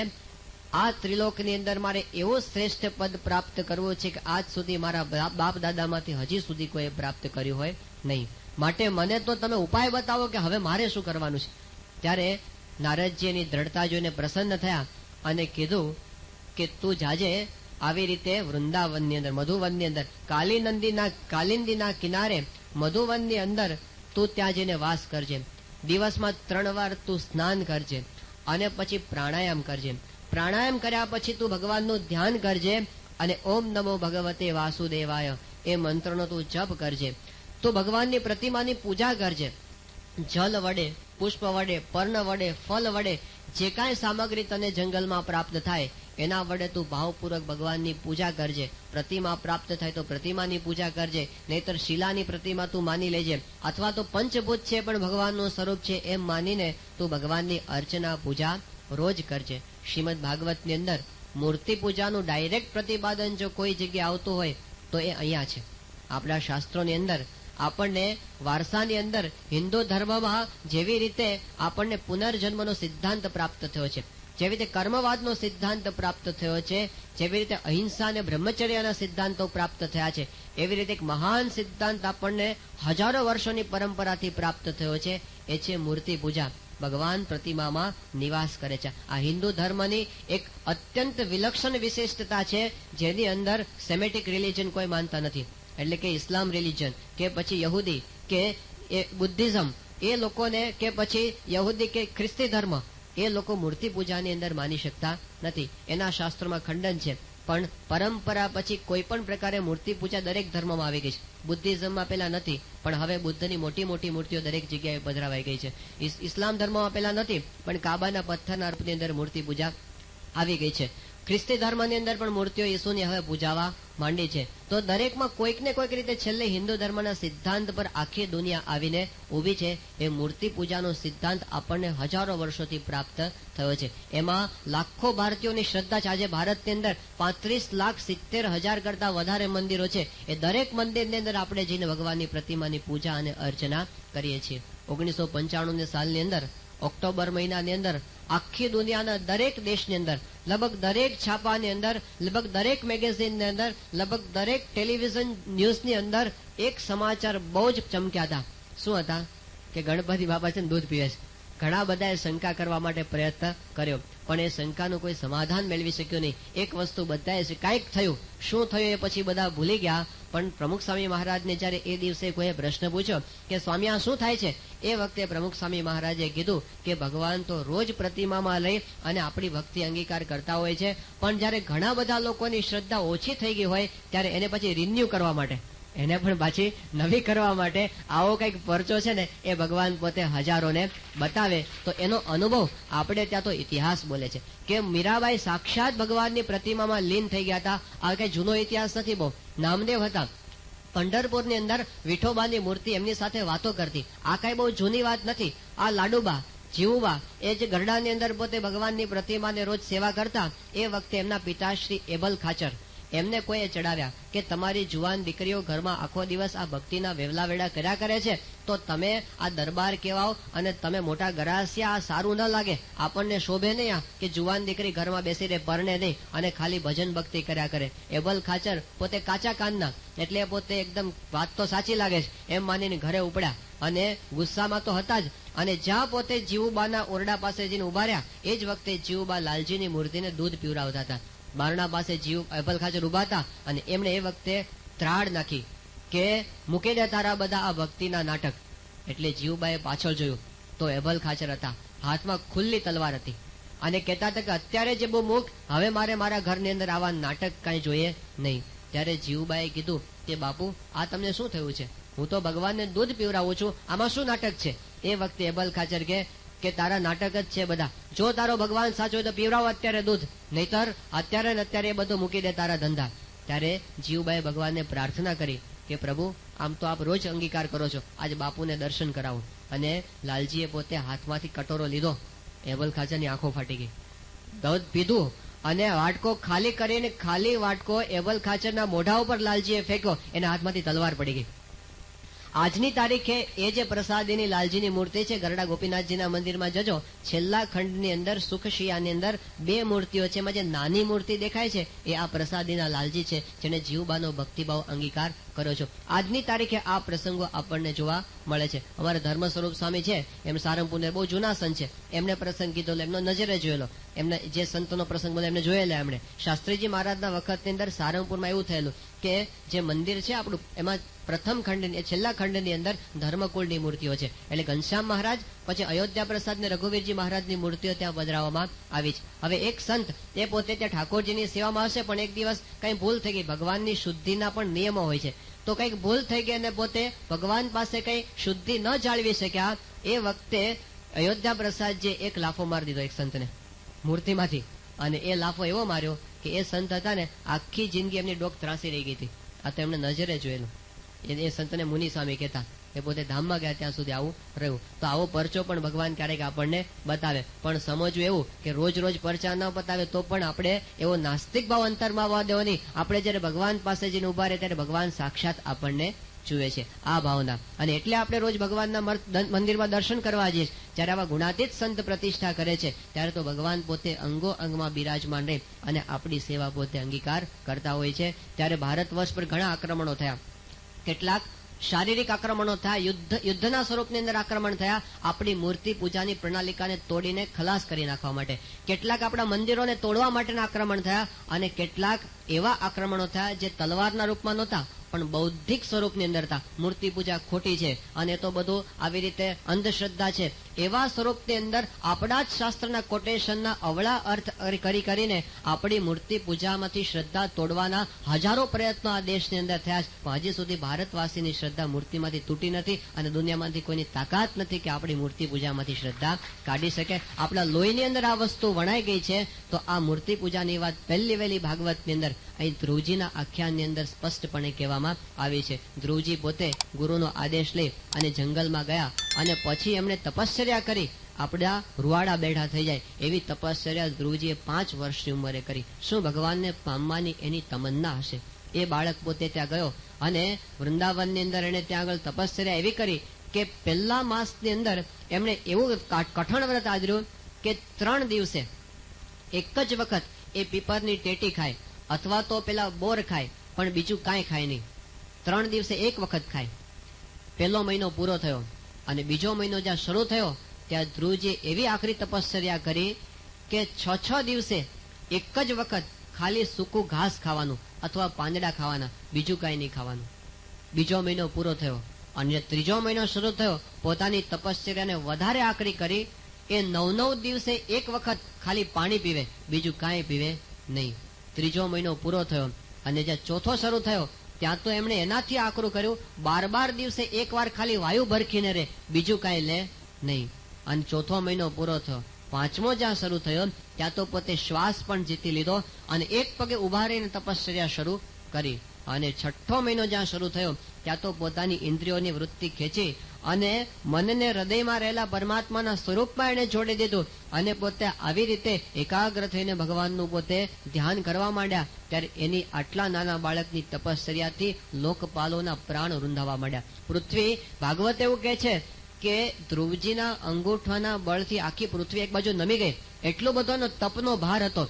આ ત્રિલોકની અંદર મારે એવું શ્રેષ્ઠ પદ પ્રાપ્ત કરવું છે કે આજ સુધી મારા બાપ દાદામાંથી હજી સુધી કોઈ પ્રાપ્ત કર્યું હોય નહીં, માટે મને તો તમે ઉપાય બતાવો કે હવે મારે શું કરવાનું છે. ત્યારે નારદજી એની દ્રઢતા જોઈને પ્રસન્ન થયા અને કીધું કે તું જાજે આવી રીતે વૃંદાવનની અંદર, મધુવનની અંદર, કાલિંદીના કિનારે મધુવનની અંદર તું ત્યાં જઈને વાસ કરજે. દિવસમાં 3 વાર તું સ્નાન કરજે અને પછી પ્રાણાયામ કરજે. પ્રાણાયામ કર્યા પછી તું ભગવાનનું ધ્યાન કરજે અને ઓમ નમો ભગવતે વાસુદેવાય એ મંત્રનો તું જપ કરજે. તું ભગવાનની પ્રતિમાની પૂજા કરજે. જલ વડે, પુષ્પ વડે, પર્ણ વડે, ફલ વડે જે કાંઈ સામગ્રી તને જંગલમાં પ્રાપ્ત થાય એના વડે તું ભાવપૂર્વક ભગવાનની પૂજા કરજે. પ્રતિમા પ્રાપ્ત થાય તો પ્રતિમાની પૂજા કરજે, નહીતર શિલાની પ્રતિમા તું માની લેજે, અથવા તો પંચભૂત છે પણ ભગવાનનું સ્વરૂપ છે એમ માનીને તું ભગવાનની અર્ચના પૂજા રોજ કરજે. શ્રીમદ ભાગવતની અંદર મૂર્તિ પૂજાનું ડાયરેક્ટ પ્રતિપાદન જો કોઈ જગ્યાએ આવતું હોય તો એ અહીંયા છે. આપણા શાસ્ત્રોની અંદર આપણને વારસાની અંદર હિન્દુ ધર્મમાં જેવી રીતે આપણને પુનર્જન્મનો સિદ્ધાંત પ્રાપ્ત થયો છે, જેવી રીતે કર્મવાદનો સિદ્ધાંત પ્રાપ્ત થયો છે, જેવી રીતે અહિંસા અને બ્રહ્મચર્યના સિદ્ધાંતો પ્રાપ્ત થયા છે, એવી રીતે એક મહાન સિદ્ધાંત આપણને હજારો વર્ષોની પરંપરાથી પ્રાપ્ત થયો છે, એ છે મૂર્તિ પૂજા. ભગવાન પ્રતિમામાં નિવાસ કરે છે. આ હિન્દુ ધર્મની એક અત્યંત વિલક્ષણ વિશિષ્ટતા છે, જેની અંદર સેમેટિક રિલિજન કોઈ માનતા નથી, એટલે કે ઇસ્લામ રિલિજન કે પછી યહૂદી કે એ બુદ્ધિઝમ, એ લોકોને કે પછી યહૂદી કે ખ્રિસ્તી ધર્મ, એ લોકો મૂર્તિ પૂજાની અંદર માની શકતા નથી. એના શાસ્ત્રોમાં ખંડન છે. પણ પરંપરા પછી કોઈ પણ પ્રકારે મૂર્તિ પૂજા દરેક ધર્મમાં આવી ગઈ છે. બુદ્ધિઝમમાં પેલા નથી, પણ હવે બુદ્ધની મોટી મોટી મૂર્તિઓ દરેક જગ્યાએ પધરાવાઈ ગઈ છે. ઇસ્લામ ધર્મમાં પેલા નથી, પણ કાબાના પથ્થરના અર્પની અંદર મૂર્તિ પૂજા આવી ગઈ છે. ખ્રિસ્તી ધર્મની અંદર પણ મૂર્તિઓ ઈસુની હવે પૂજાવા માંડી છે. તો દરેકમાં કોઈક ને કોઈક રીતે છેલ્લે હિન્દુ ધર્મના સિદ્ધાંત પર આખી દુનિયા આવીને ઊભી છે. એ મૂર્તિ પૂજાનો સિદ્ધાંત આપણને હજારો વર્ષોથી પ્રાપ્ત થયો છે. એમાં લાખો ભારતીયોની શ્રદ્ધા છે. આજે ભારતની અંદર 35,70,000 કરતા વધારે મંદિરો છે. એ દરેક મંદિરની અંદર આપણે જઈને ભગવાનની પ્રતિમાની પૂજા અને અર્ચના કરીએ છીએ. 1995 સાલની અંદર ઓક્ટોબર મહિનાની અંદર આખી દુનિયાના દરેક દેશની અંદર, લગભગ દરેક છાપાની અંદર, લગભગ દરેક મેગેઝિનની અંદર, લગભગ દરેક ટેલિવિઝન ન્યૂઝની અંદર એક સમાચાર બહુ જ ચમક્યા હતા. શું હતા? કે ગણપતિ બાપા છે ને દૂધ પીવે છે. ઘણા બધાએ શંકા કરવા માટે પ્રયત્ન કર્યો, પણ એ શંકાનું કોઈ સમાધાન મેળવી શક્યું નહીં. એક વસ્તુ બધાએ કાંઈક થયું, શું થયું એ પછી બધા ભૂલી ગયા. પણ પ્રમુખ સ્વામી મહારાજને જયારે એ દિવસે કોઈએ પ્રશ્ન પૂછ્યો કે સ્વામી આ શું થાય છે, એ વખતે પ્રમુખ સ્વામી મહારાજે કીધું કે ભગવાન તો રોજ પ્રતિમામાં લઈ અને આપણી ભક્તિ અંગીકાર કરતા હોય છે, પણ જયારે ઘણા બધા લોકોની શ્રદ્ધા ઓછી થઈ ગઈ હોય ત્યારે એને પછી રિન્યુ કરવા માટે, એને પણ પાછી નવી કરવા માટે આવો કઈક પરચો છે ને એ ભગવાન પોતે હજારોને બતાવે. તો એનો અનુભવ આપણે ત્યાં તો ઇતિહાસ બોલે છે કે મીરાબાઈ સાક્ષાત ભગવાનની પ્રતિમામાં લીન થઈ ગયા હતા. આ કઈ જૂનો ઇતિહાસ નથી. બહુ નામદેવ હતા, પંઢરપુરની અંદર વિઠોબાની મૂર્તિ એમની સાથે વાતો કરતી. આ કઈ બહુ જૂની વાત નથી. આ લાડુબા જીવુબા એ જે ગરડાની અંદર પોતે ભગવાનની પ્રતિમાને રોજ સેવા કરતા, એ વખતે એમના પિતાશ્રી એબલ ખાચર એમને કોઈએ ચડાવ્યા કે તમારી જુવાન દીકરીઓ ઘરમાં આખો દિવસ આ ભક્તિના વેવલા વેડા કર્યા કરે છે, તો તમે આ દરબાર કહેવાઓ અને તમે મોટા ગરાસિયા, આ સારું ન લાગે, આપણને શોભે નહીં આ કે જુવાન દીકરી ઘરમાં બેસીને પરણે નહીં અને ખાલી ભજન ભક્તિ કર્યા કરે. એબલ ખાચર પોતે કાચા કાનના, એટલે પોતે એકદમ વાત તો સાચી લાગે છે એમ માનીને ઘરે ઉપડ્યા અને ગુસ્સામાં તો હતા જ. અને જ્યાં પોતે જીવુબાના ઓરડા પાસે જઈને ઉભા રહ્યા, એ જ વખતે જીવુબા લાલજીની મૂર્તિને દૂધ પીવડાવતા હતા. બારણા પાસે એબલ ખાચર ઉભા હતા અને એમણે એ વખતે ત્રાડ નાખી કે મૂકી દે તારા બધા આ ભક્તિના નાટક. એટલે જીવુબાએ પાછળ જોયું તો એબલ ખાચર હતા, હાથમાં ખુલ્લી તલવાર હતી અને કહેતા હતા કે અત્યારે જે બહુ મૂક, હવે મારે મારા ઘરની અંદર આવા નાટક કાંઈ જોઈએ નહીં. ત્યારે જીવુબાએ કીધું કે બાપુ આ તમને શું થયું છે? હું તો ભગવાનને દૂધ પીવડાવું છું, આમાં શું નાટક છે? એ વખતે એબલ ખાચર કે તારા નાટક જ છે બધા. જો તારો ભગવાન સાચો હોય તો પીવડાવો અત્યારે દૂધ, નહીતર અત્યારે ને અત્યારે એ બધું મૂકી દે તારા ધંધા. ત્યારે જીવુબાએ ભગવાનને પ્રાર્થના કરી કે પ્રભુ આમ તો આપ રોજ અંગીકાર કરો છો, આજ બાપુને દર્શન કરાવો. અને લાલજીએ પોતે હાથમાંથી કટોરો લીધો, એબલ ખાચરની આંખો ફાટી ગઈ. દૂધ પીધું અને વાટકો ખાલી કરીને ખાલી વાટકો એબલ ખાચરના મોઢા ઉપર લાલજીએ ફેંક્યો, એના હાથમાંથી તલવાર પડી ગઈ. આજની તારીખે એ જે પ્રસાદીની લાલજીની મૂર્તિ છે, ગરડા ગોપીનાથજીના મંદિરમાં જજો, છેલ્લા ખંડની અંદર સુખશિયાની અંદર બે મૂર્તિઓ છે. એમાં જે નાની મૂર્તિ દેખાય છે એ આ પ્રસાદીના લાલજી છે, જેને જીવબાનો ભક્તિભાવ અંગીકાર કર્યો છો. આજની તારીખે આ પ્રસંગો આપણને જોવા મળે છે. અમારા ધર્મ સ્વરૂપ સ્વામી છે, એમ સારંગપુરના બહુ જૂના સંત છે, એમને પ્રસંગ કીધો, એમનો નજરે જોયેલો, એમને જે સંતોનો પ્રસંગ બોલે એમને જોયેલા. એમણે શાસ્ત્રીજી મહારાજના વખતની અંદર સારંગપુરમાં એવું થયેલું કે જે મંદિર છે આપણું, એમાં પ્રથમ ખંડ, છેલ્લા ખંડની અંદર ધર્મકુળની મૂર્તિઓ છે. એટલે ઘનશ્યામ મહારાજ, પછી અયોધ્યા પ્રસાદ ને રઘુવીરજી મહારાજની મૂર્તિઓ ત્યાં પધરાવવામાં આવી છે. હવે એક સંત એ પોતે ત્યાં ઠાકોરજીની સેવામાં હશે, પણ એક દિવસ કઈ ભૂલ થઈ ગઈ. ભગવાનની શુદ્ધિના પણ નિયમો હોય છે, તો કઈક ભૂલ થઈ ગઈ અને પોતે ભગવાન પાસે કઈ શુદ્ધિ ન જાળવી શક્યા. એ વખતે અયોધ્યા પ્રસાદ જે એક લાફો મારી દીધો એક સંતને મૂર્તિમાંથી, અને એ લાફો એવો માર્યો કે એ સંત હતા ને આખી જિંદગી એમની ડોક ત્રાસી રહી ગઈ હતી. આ તો એમને નજરે જોયેલું. એ સંતને મુનિ સ્વામી કહેતા, એ પોતે ધામમાં ગયા ત્યાં સુધી આવું રહ્યું. તો આવો પરચો પણ ભગવાન ક્યારેક આપણને બતાવે, પણ સમજવું એવું કે રોજ રોજ પરચા ન બતાવે તો પણ આપણે એવો નાસ્તિક ભાવ અંતરમાં આવવા દેવો નહીં. આપણે જયારે ભગવાન પાસે જઈને ઉભા રહે ત્યારે ભગવાન સાક્ષાત આપણને જુએ છે, આ ભાવના. અને એટલે આપણે રોજ ભગવાનના મંદિરમાં દર્શન કરવા જઈએ. જયારે આવા ગુણાતીત સંત પ્રતિષ્ઠા કરે છે ત્યારે તો ભગવાન પોતે અંગો અંગમાં બિરાજમાન રહે અને આપણી સેવા પોતે અંગીકાર કરતા હોય છે. ત્યારે ભારત વર્ષ પર ઘણા આક્રમણો થયા, કેટલાક શારીરિક આક્રમણો થયા, યુદ્ધના સ્વરૂપની અંદર આક્રમણ થયા, આપણી મૂર્તિ પૂજાની પ્રણાલિકાને તોડીને ખલાસ કરી નાખવા માટે. કેટલાક આપણા મંદિરોને તોડવા માટેના આક્રમણ થયા અને કેટલાક એવા આક્રમણો થયા જે તલવારના રૂપમાં નહોતા પણ બૌદ્ધિક સ્વરૂપની અંદર હતા. મૂર્તિ પૂજા ખોટી છે અને તો બધું આવી રીતે અંધશ્રદ્ધા છે એવા સ્વરૂપની અંદર આપણા જ શાસ્ત્રના કોટેશનના અવળા અર્થ કરીને આપણી મૂર્તિ પૂજામાંથી શ્રદ્ધા તોડવાના હજારો પ્રયત્નો આ દેશની અંદર થયા છે. પણ હજી સુધી ભારતવાસીની શ્રદ્ધા મૂર્તિમાંથી તૂટી નથી અને દુનિયામાંથી કોઈની તાકાત નથી કે આપણી મૂર્તિ પૂજામાંથી શ્રદ્ધા કાઢી શકે. આપણા લોહીની અંદર આ વસ્તુ વણાઈ ગઈ છે. તો આ મૂર્તિ પૂજાની વાત પહેલી વહેલી ભાગવતની અંદર અહીં ધ્રુવજીના આખ્યાનની અંદર સ્પષ્ટપણે કહેવામાં આવી છે. ધ્રુવજી પોતે ગુરુનો આદેશ લઈ અને જંગલમાં ગયા અને પછી એમણે તપશ્ચર્યા કરી. આપણા રૂવાડા બેઠા થઈ જાય એવી તપશ્ચર્યા ધ્રુવજીએ 5 વર્ષની ઉંમરે કરી. શું ભગવાનને પામવાની એની તમન્ના હશે? એ બાળક પોતે ત્યાં ગયો અને વૃંદાવનની અંદર એને ત્યાં આગળ તપશ્ચર્યા એવી કરી કે પહેલા માસની અંદર એમણે એવું કઠણ વ્રત આદર્યું કે 3 દિવસે એક જ વખત એ પીપરની ટેટી ખાય અથવા તો પેલા બોર ખાય પણ બીજું કાંઈ ખાય નહીં. 3 દિવસે એક વખત ખાય. પહેલો મહિનો પૂરો થયો અને બીજો મહિનો જ્યાં શરૂ થયો ત્યાં ધ્રુવજી એવી આખરી તપશ્ચર્યા કરી કે 6 દિવસે એક જ વખત ખાલી સૂકું ઘાસ ખાવાનું અથવા પાંદડા ખાવાના, બીજું કાંઈ નહીં ખાવાનું. બીજો મહિનો પૂરો થયો અને ત્રીજો મહિનો શરૂ થયો. પોતાની તપશ્ચર્યાને વધારે આકરી કરી. એ 9 દિવસે એક વખત ખાલી પાણી પીવે, બીજું કાંઈ પીવે નહીં. ત્રીજો મહિનો પૂરો થયો અને જ્યાં ચોથો શરૂ થયો ત્યાં તો એમણે એનાથી આકરું કર્યું. 12 દિવસે એકવાર ખાલી વાયુ ભરખીને રહે, બીજું કાંઈ લે નહીં. અને ચોથો મહિનો પૂરો થયો. 5મો જ્યાં શરૂ થયો ત્યાં તો પોતે શ્વાસ પણ જીતી લીધો અને એક પગે ઉભા રહીને તપશ્ચર્યા શરૂ કરી. અને 6થો મહિનો જ્યાં શરૂ થયો ત્યાં તો પોતાની ઇન્દ્રિયોની વૃત્તિ ખેંચી અને મનને હૃદયમાં રહેલા પરમાત્માના સ્વરૂપમાં એને જોડી દીધું અને પોતે આવી રીતે એકાગ્ર થઈને ભગવાનનું પોતે ધ્યાન કરવા માંડ્યા. ત્યારે એની આટલા નાના બાળકની તપશ્ચર્યાથી લોકપાલોના પ્રાણ રૂંધાવા માંડ્યા. પૃથ્વી, ભાગવત એવું કહે છે કે ધ્રુવજીના અંગૂઠાના બળથી આખી પૃથ્વી એક બાજુ નમી ગઈ. એટલો બધો તપનો ભાર હતો.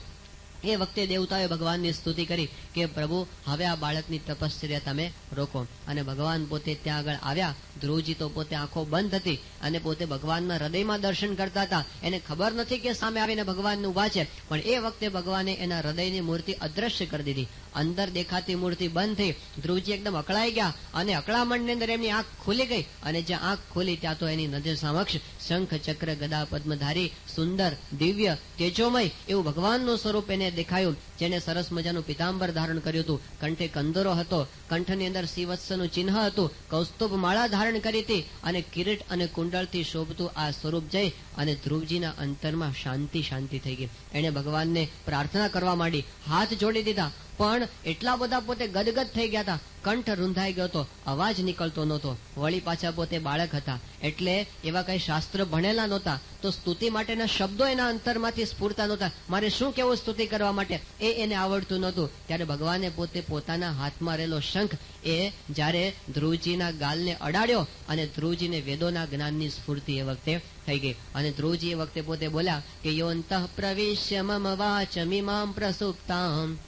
એ વખતે દેવતાએ ભગવાનની સ્તુતિ કરી કે પ્રભુ હવે આ બાળકની તપશ્ચર્યા તમે રોકો. અને ભગવાન પોતે ત્યાં આગળ આવ્યા. ધ્રુવજી તો પોતે આંખો બંધ હતી અને પોતે ભગવાનના હૃદયમાં દર્શન કરતા હતા. એને ખબર નથી કે સામે આવીને ભગવાન ઉભા છે, પણ એ વખતે ભગવાને એના હૃદયની મૂર્તિ અદ્રશ્ય કરી દીધી. અંદર દેખાતી મૂર્તિ બંધ થઈ. ધ્રુવજી એકદમ અકળાઈ ગયા અને અકળામણની અંદર એમની આંખ ખુલી ગઈ અને જ્યાં આંખ ખુલી ત્યાં તો એની નજર સમક્ષ શંખ, ચક્ર, ગદા, પદ્મધારી, સુંદર, દિવ્ય, તેજોમય એવું ભગવાનનું સ્વરૂપ એને દેખાયું. જેને સરસ મજાનું પિતાંબર ધારણ કર્યું હતું, કંઠે કંદરો હતો, કંઠની અંદર શ્રીવત્સનું ચિહ્ન હતું, કૌસ્તુભ માળા ધારણ કરી હતી અને કિરીટ અને કુંડળથી શોભતું આ સ્વરૂપ જઈ અને ધ્રુવજીના અંતરમાં શાંતિ થઈ ગઈ. એણે ભગવાનને પ્રાર્થના કરવા માંડી, હાથ જોડી દીધા. પણ એટલા બધા પોતે ગદગદ થઈ ગયા હતા, કંઠ રૂંધાઈ ગયો હતો, અવાજ નીકળતો નહોતો. વળી પાછા પોતે બાળક હતા એટલે એવા કઈ શાસ્ત્ર ભણેલા નહોતા, તો સ્તુતિ માટેના શબ્દો એના અંતરમાંથી સ્ફૂરતા નહોતા. મારે શું કેવું સ્તુતિ કરવા માટે એ એને આવડતું નહોતું. ત્યારે ભગવાને પોતે પોતાના હાથમાં રહેલો શંખ એ જ્યારે ધ્રુવજીના ગાલને અડાડ્યો અને ધ્રુવજીને વેદોના જ્ઞાનની સ્ફૂર્તિ એ વખતે થઈ ગઈ. અને ધ્રુવજી એ વખતે પોતે બોલ્યા કે યોંતઃ પ્રવિશ્ય મમ વાચમિમામ પ્રસુપ્તામ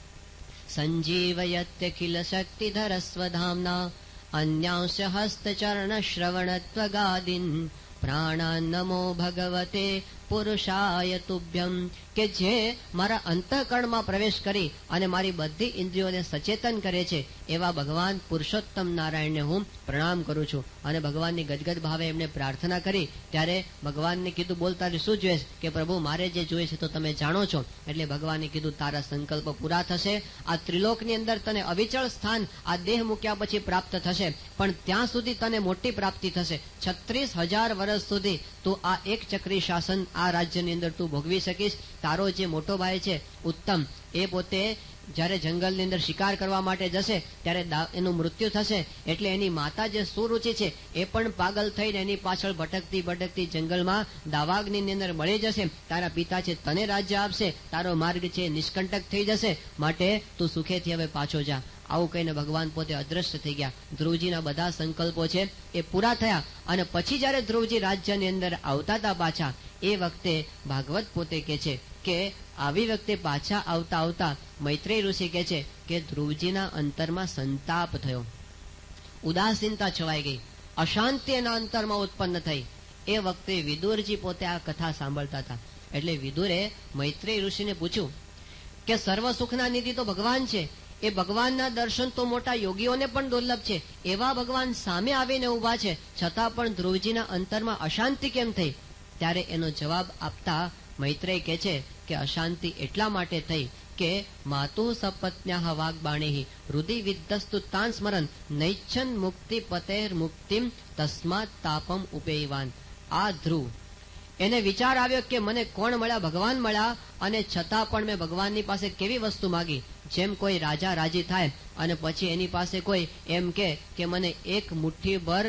સંજીવયત્યખિલ શક્તિધર સ્વધામના અન્યાંશ હસ્તચરણ શ્રવણત્વગાદિન પ્રાણાન નમો ભગવતે પુરુષાય તુભ્યમ. કે જે મારા અંતઃકરણમાં પ્રવેશ કરી અને મારી બધી ઇન્દ્રિયોને સચેતન કરે છે એવા ભગવાન પુરુષોત્તમ નારાયણને હું પ્રણામ કરું છું. અને ભગવાનની ગદગદ ભાવે એમણે પ્રાર્થના કરી. ત્યારે ભગવાનને કીધું, બોલ તારે શું જોઈએ કે પ્રભુ મારે જે જોઈએ છે તો તમે જાણો છો. એટલે ભગવાને કીધું, તારા સંકલ્પ પૂરા થશે. આ ત્રિલોકની અંદર તને અવિચળ સ્થાન આ દેહ મૂક્યા પછી પ્રાપ્ત થશે, પણ ત્યાં સુધી તને મોટી પ્રાપ્તિ થશે. 36,000 વર્ષ સુધી તું આ એક ચક્રી શાસન આ રાજ્યની અંદર તું ભોગવી શકીશ. તારો જે મોટો ભાઈ છે ઉત્તમ, એ પોતે જયારે જંગલની અંદર શિકાર કરવા માટે જશે ત્યારે એનું મૃત્યુ થશે. એટલે એની માતા જે સુરુચિ છે એ પણ પાગલ થઈને એની પાછળ ભટકતી જંગલમાં દાવાગ્નિની અંદર બળી જશે. તારા પિતા છે તને રાજ્ય આપશે, તારો માર્ગ છે નિષ્કંટક થઈ જશે, માટે તું સુખેથી હવે પાછો જા. આવું કહીને ભગવાન પોતે અદ્રશ્ય થઈ ગયા. ધ્રુવજીના બધા સંકલ્પો છે એ પૂરા થયા. અને પછી જયારે ધ્રુવજી રાજ્યની અંદર આવતા હતા પાછા, એ વખતે ભાગવત પોતે કે છે કે આવી વખતે પાછા આવતા મૈત્રેય ઋષિ કે છે કે ધ્રુવજીના અંતરમાં સંતાપ થયો, ઉદાસીનતા છવાઈ ગઈ, અશાંતિ એના અંતરમાં ઉત્પન્ન થઈ. એ વખતે વિદુરજી પોતે આ કથા સાંભળતા હતા. એટલે વિદુરે મૈત્રેય ઋષિને પૂછ્યું કે સર્વ સુખના નિધિ તો ભગવાન છે, એ ભગવાનના દર્શન તો મોટા યોગીઓને પણ દુર્લભ છે. એવા ભગવાન સામે આવીને ઉભા છે, છતાં પણ ધ્રુવજીના અંતરમાં અશાંતિ કેમ થઈ? ત્યારે એનો જવાબ આપતા મૈત્રેય કહે છે કે અશાંતિ એટલા માટે થઈ કે માતુઃ સપત્ન્યાઃ વાગ્બાણીઃ હૃદિ વિદ્ધસ્તુ તાન સ્મરન નૈચ્છન મુક્તિ પતેર મુક્તિમ તસ્માત તાપમ ઉપેયવાન. આ ધ્રુવ એને વિચાર આવ્યો કે મને કોણ મળ્યા? ભગવાન મળ્યા, અને છતાં પણ મેં ભગવાનની પાસે કેવી વસ્તુ માગી? જેમ કોઈ રાજા રાજી થાય અને પછી એની પાસે કોઈ એમ કે મને એક મુઠ્ઠીભર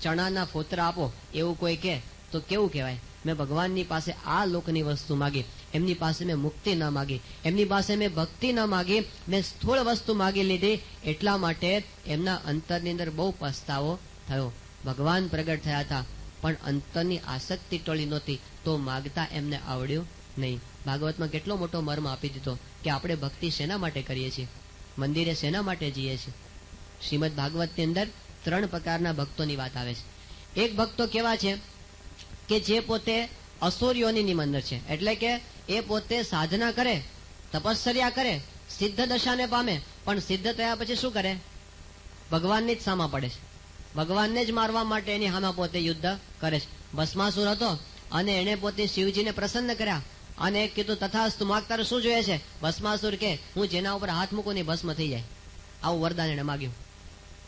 ચણાના ફોતરા આપો, એવું કોઈ કહે તો કેવું કહેવાય? મેં ભગવાનની પાસે આ લોકની વસ્તુ માગી, એમની પાસે મેં મુક્તિ ન માગી, એમની પાસે મેં ભક્તિ ન માગી, મેં સ્થૂળ વસ્તુ માગી લીધી. એટલા માટે એમના અંતરની અંદર બહુ પસ્તાવો થયો. ભગવાન પ્રગટ થયા હતા, પણ અંતરની આસક્તિ ટળી નહોતી, તો માગતા એમને આવડ્યું નહીં. ભાગવતમાં કેટલો મોટો મર્મ આપી દીધો કે આપણે ભક્તિ શેના માટે કરીએ છીએ, મંદિરે શેના માટે જઈએ છીએ. શ્રીમદ ભાગવતની અંદર 3 પ્રકારના ભક્તોની વાત આવે છે. એક ભક્તો કેવા છે કે જે પોતે અસુરીઓની અંદર છે, એટલે કે એ પોતે સાધના કરે, તપશ્ચર્યા કરે, સિદ્ધ દશાને પામે, પણ સિદ્ધ થયા પછી શું કરે? ભગવાનની જ સામા પડે છે, ભગવાનને જ મારવા માટે એની સામે પોતે યુદ્ધ કરે છે. ભસ્માસુર હતો અને એને પોતે શિવજીને પ્રસન્ન કર્યા અને કીધું તથાસ્તુ, માગ તારે શું જોઈએ છે? ભસ્માસુર કે હું જેના ઉપર હાથ મૂકું ને ભસ્મ થઈ જાય, આવું વરદાન એને માગ્યું.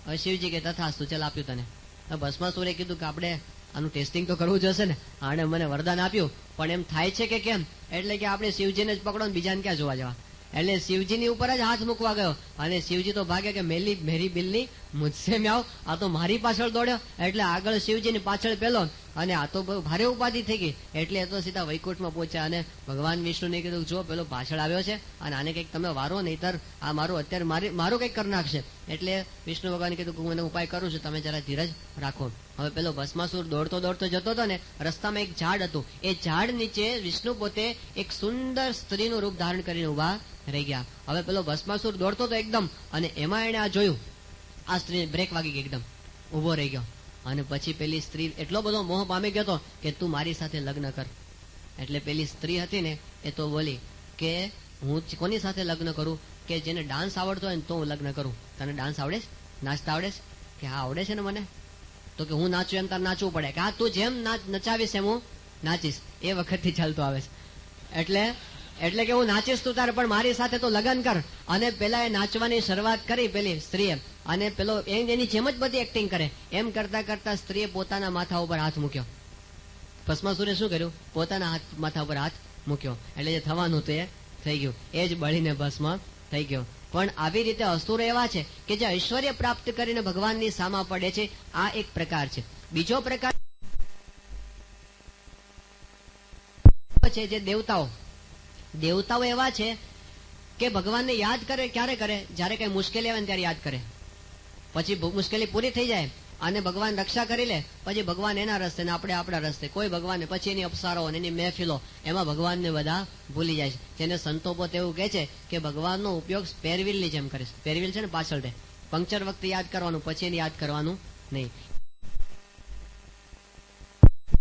હવે શિવજી કે તથાસ્તુ, ચાલ આપ્યું તને. હવે ભસ્માસુરે કીધું કે આપણે આનું ટેસ્ટિંગ તો કરવું જશે ને, આને મને વરદાન આપ્યું પણ એમ થાય છે કે કેમ? એટલે કે આપણે શિવજીને જ પકડો ને બીજાને ક્યાં જોવા જવા. એટલે શિવજીની ઉપર જ હાથ મૂકવા ગયો અને શિવજી તો ભાગે કે મેરી બિલ્લી મુજસે મ્યાઉ, આ તો મારી પાછળ દોડ્યો. એટલે આગળ શિવજીની પાછળ પેલો, અને આ તો બહુ ભારે ઉપાધિ થઈ ગઈ. એટલે એ તો સીધા વૈકુંઠમાં પહોંચ્યા અને ભગવાન વિષ્ણુને કીધું જો પેલો પાછળ આવ્યો છે અને આને કંઈક તમે વારો, નહીતર આ મારું અત્યારે મારું કંઈક કરી નાખશે. એટલે વિષ્ણુ ભગવાને કીધું કે હું એને ઉપાય કરું છું, તમે જરા ધીરજ રાખો. હવે પેલો ભસ્માસુર દોડતો દોડતો જતો હતો ને, રસ્તામાં એક ઝાડ હતું. એ ઝાડ નીચે વિષ્ણુ પોતે એક સુંદર સ્ત્રીનું રૂપ ધારણ કરીને ઉભા રહી ગયા. હવે પેલો ભસ્માસુર દોડતો હતો એકદમ, અને એમાં એને આ જોયું, આ સ્ત્રી બ્રેક વાગી ગઈ, એકદમ ઉભો રહી ગયો. અને પછી પેલી સ્ત્રી એટલો બધો મોહ પામી ગયો હતો કે તું મારી સાથે લગ્ન કર. એટલે પેલી સ્ત્રી હતી ને એ તો બોલી કે હું કોની સાથે લગ્ન કરું? કે જેને ડાન્સ આવડતો હોય ને તો હું લગ્ન કરું. તને ડાન્સ આવડે છે? નાચતા આવડે છે? કે હા આવડે છે ને મને. તો કે હું નાચું એમ તારે નાચવું પડે. કે હા તું જેમ નચાવીશ એમ હું નાચીશ. એ વખતથી ચાલતો આવે છે. એટલે કે હું નાચીશ તું તારે, પણ મારી સાથે તો લગ્ન કર. અને પેલા એ નાચવાની શરૂઆત કરી પેલી સ્ત્રીએ, અને પેલો એની જેમ જ બધી એક્ટિંગ કરે. એમ કરતા કરતા સ્ત્રીએ પોતાના માથા ઉપર હાથ મૂક્યો. ભસ્માસુરે શું કર્યું? પોતાના માથા ઉપર હાથ મૂક્યો. એટલે જે થવાનું તો એ થઈ ગયું, એ જ બળીને ભસ્મ થઈ ગયો. પણ આવી રીતે અસુરો એવા છે કે જે ઐશ્વર્ય પ્રાપ્ત કરીને ભગવાનની સામા પડે છે. આ એક પ્રકાર છે. બીજો પ્રકાર છે જે દેવતાઓ એવા છે કે ભગવાનને યાદ કરે. ક્યારે કરે? જયારે કઈ મુશ્કેલી આવે ને ત્યારે યાદ કરે. પછી મુશ્કેલી પૂરી થઈ જાય અને ભગવાન રક્ષા કરી લે, પછી ભગવાન એના રસ્તે ને આપણે આપણા રસ્તે. કોઈ ભગવાન પછી એની અપસારો અને એની મહેફિલો, એમાં ભગવાનને બધા ભૂલી જાય છે. જેને સંતો પોતે એવું કહે છે કે ભગવાનનો ઉપયોગ સ્પેરવ્હીલની જેમ કરે. સ્પેરવ્હીલ છે ને પાછળ તે પંક્ચર વખતે યાદ કરવાનું, પછી એને યાદ કરવાનું નહીં.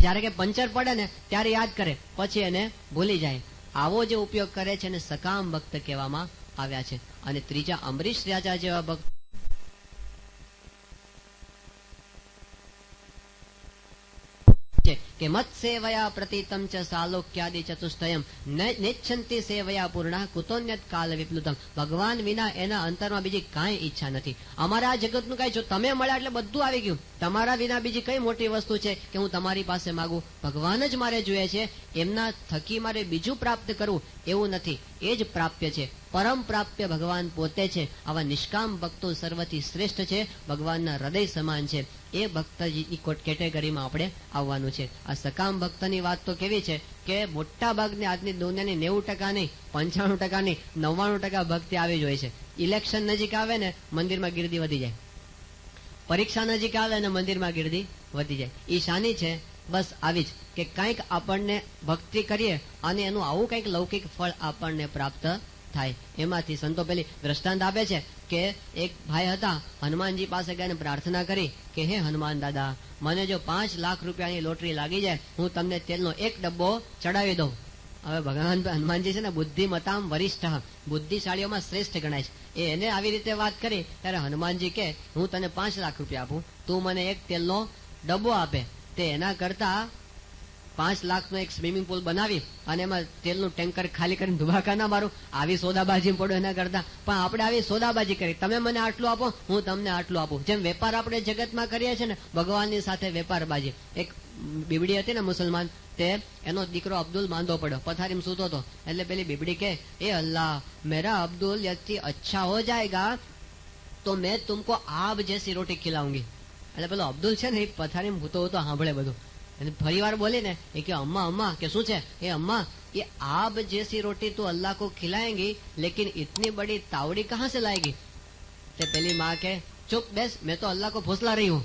જયારે કે પંચર પડે ને ત્યારે યાદ કરે, પછી એને ભૂલી જાય. આવો જે ઉપયોગ કરે છે એને સકામ ભક્ત કહેવામાં આવ્યા છે. અને ત્રીજા અંબરીશ રાજા જેવા ભક્ત કે મત સેવયા પ્રતિતમ ચ સાલોક્યાદિ ચતુષ્ટયમ નેચ્છંતિ સેવયા પૂર્ણા કુતોન્યત કાલ વિપ્લુતમ. ભગવાન વિના એના અંતરમાં બીજી કાંઈ ઈચ્છા નથી. અમારા જગતનું કાંઈ, જો તમે મળ્યા એટલે બધું આવી ગયું. તમારા વિના બીજી કઈ મોટી વસ્તુ છે કે હું તમારી પાસે માગું? ભગવાન જ મારે જોઈએ છે. એમના થકી મારે બીજું પ્રાપ્ત કરવું એવું નથી. એ જ પ્રાપ્ય છે. પરમ પ્રાપ્ય ભગવાન પોતે છે. આવા નિષ્કામ ભક્તો સર્વથી શ્રેષ્ઠ છે, ભગવાનના હૃદય સમાન છે. એ ભક્ત કેટેગરીમાં આપણે આવવાનું છે. આ સકામ ભક્તની વાત તો કેવી છે કે મોટા ભાગની આજની દુનિયાની 90% નહીં, 95% નહીં, 99% ભક્તિ આવી જ હોય છે. ઇલેક્શન નજીક આવે ને મંદિરમાં ગીર્દી વધી જાય, પરીક્ષા નજીક આવે ને મંદિરમાં ગીર્દી વધી જાય. એ શાની છે? બસ આવી જ કે કંઈક આપણને ભક્તિ કરીએ અને એનું આવું કંઈક લૌકિક ફળ આપણને પ્રાપ્ત થાય. એમાંથી સંતો પેલી દ્રષ્ટાંત આપે છે કે એક ભાઈ હતા, હનુમાનજી પાસે ગયા પ્રાર્થના કરી કે હે હનુમાન દાદા, મને જો 5 લાખ રૂપિયાની લોટરી લાગી જાય, હું તમને તેલનો 1 ડબ્બો ચડાવી દઉં. હવે ભગવાન હનુમાનજી છે ને બુદ્ધિમતામ વરિષ્ઠ, બુદ્ધિશાળીઓમાં શ્રેષ્ઠ ગણાય છે. એને આવી રીતે વાત કરી ત્યારે હનુમાનજી કે હું તને 5 લાખ રૂપિયા આપું, તું મને એક તેલનો ડબ્બો આપે. તે એના કરતા 5 લાખનો એક સ્વિમિંગ પુલ બનાવી અને એમાં તેલનું ટેન્કર ખાલી કરીને ધુબાકા ના મારું, આવી સોદાબાજી પડો એના કરતા. પણ આપણે આવી સોદાબાજી કરી, તમે મને આટલું આપો, હું તમને આટલું આપું. જેમ વેપાર આપણે જગતમાં કરીએ છીએ ને, ભગવાનની સાથે વેપારબાજી. એક બીબડી હતી ને મુસલમાન, તે એનો દીકરો અબ્દુલ માંદો પડ્યો, પથારીમાં સૂતો હતો. એટલે પેલી બીબડી કે એ અલ્લાહ, મેરા અબ્દુલ યતિ અચ્છા હો જાયગા તો મેં તુમકો આબ જૈસી રોટી ખિલાઉંગી. એટલે પેલો અબ્દુલ છે ને એ પથારીમાં ભૂતો હતો, સાંભળે બધું. અને ફરી વાર બોલી ને એ કે અમ્મા અમ્મા, કે શું છે? એ અમ્મા ये आब जैसी रोटी तो अल्लाह को खिलाएंगी, लेकिन इतनी बड़ी तावड़ी कहाँ से लाएगी? ते पहली माँ के चुप बेस, मैं तो अल्लाह को भोसला रही हूँ.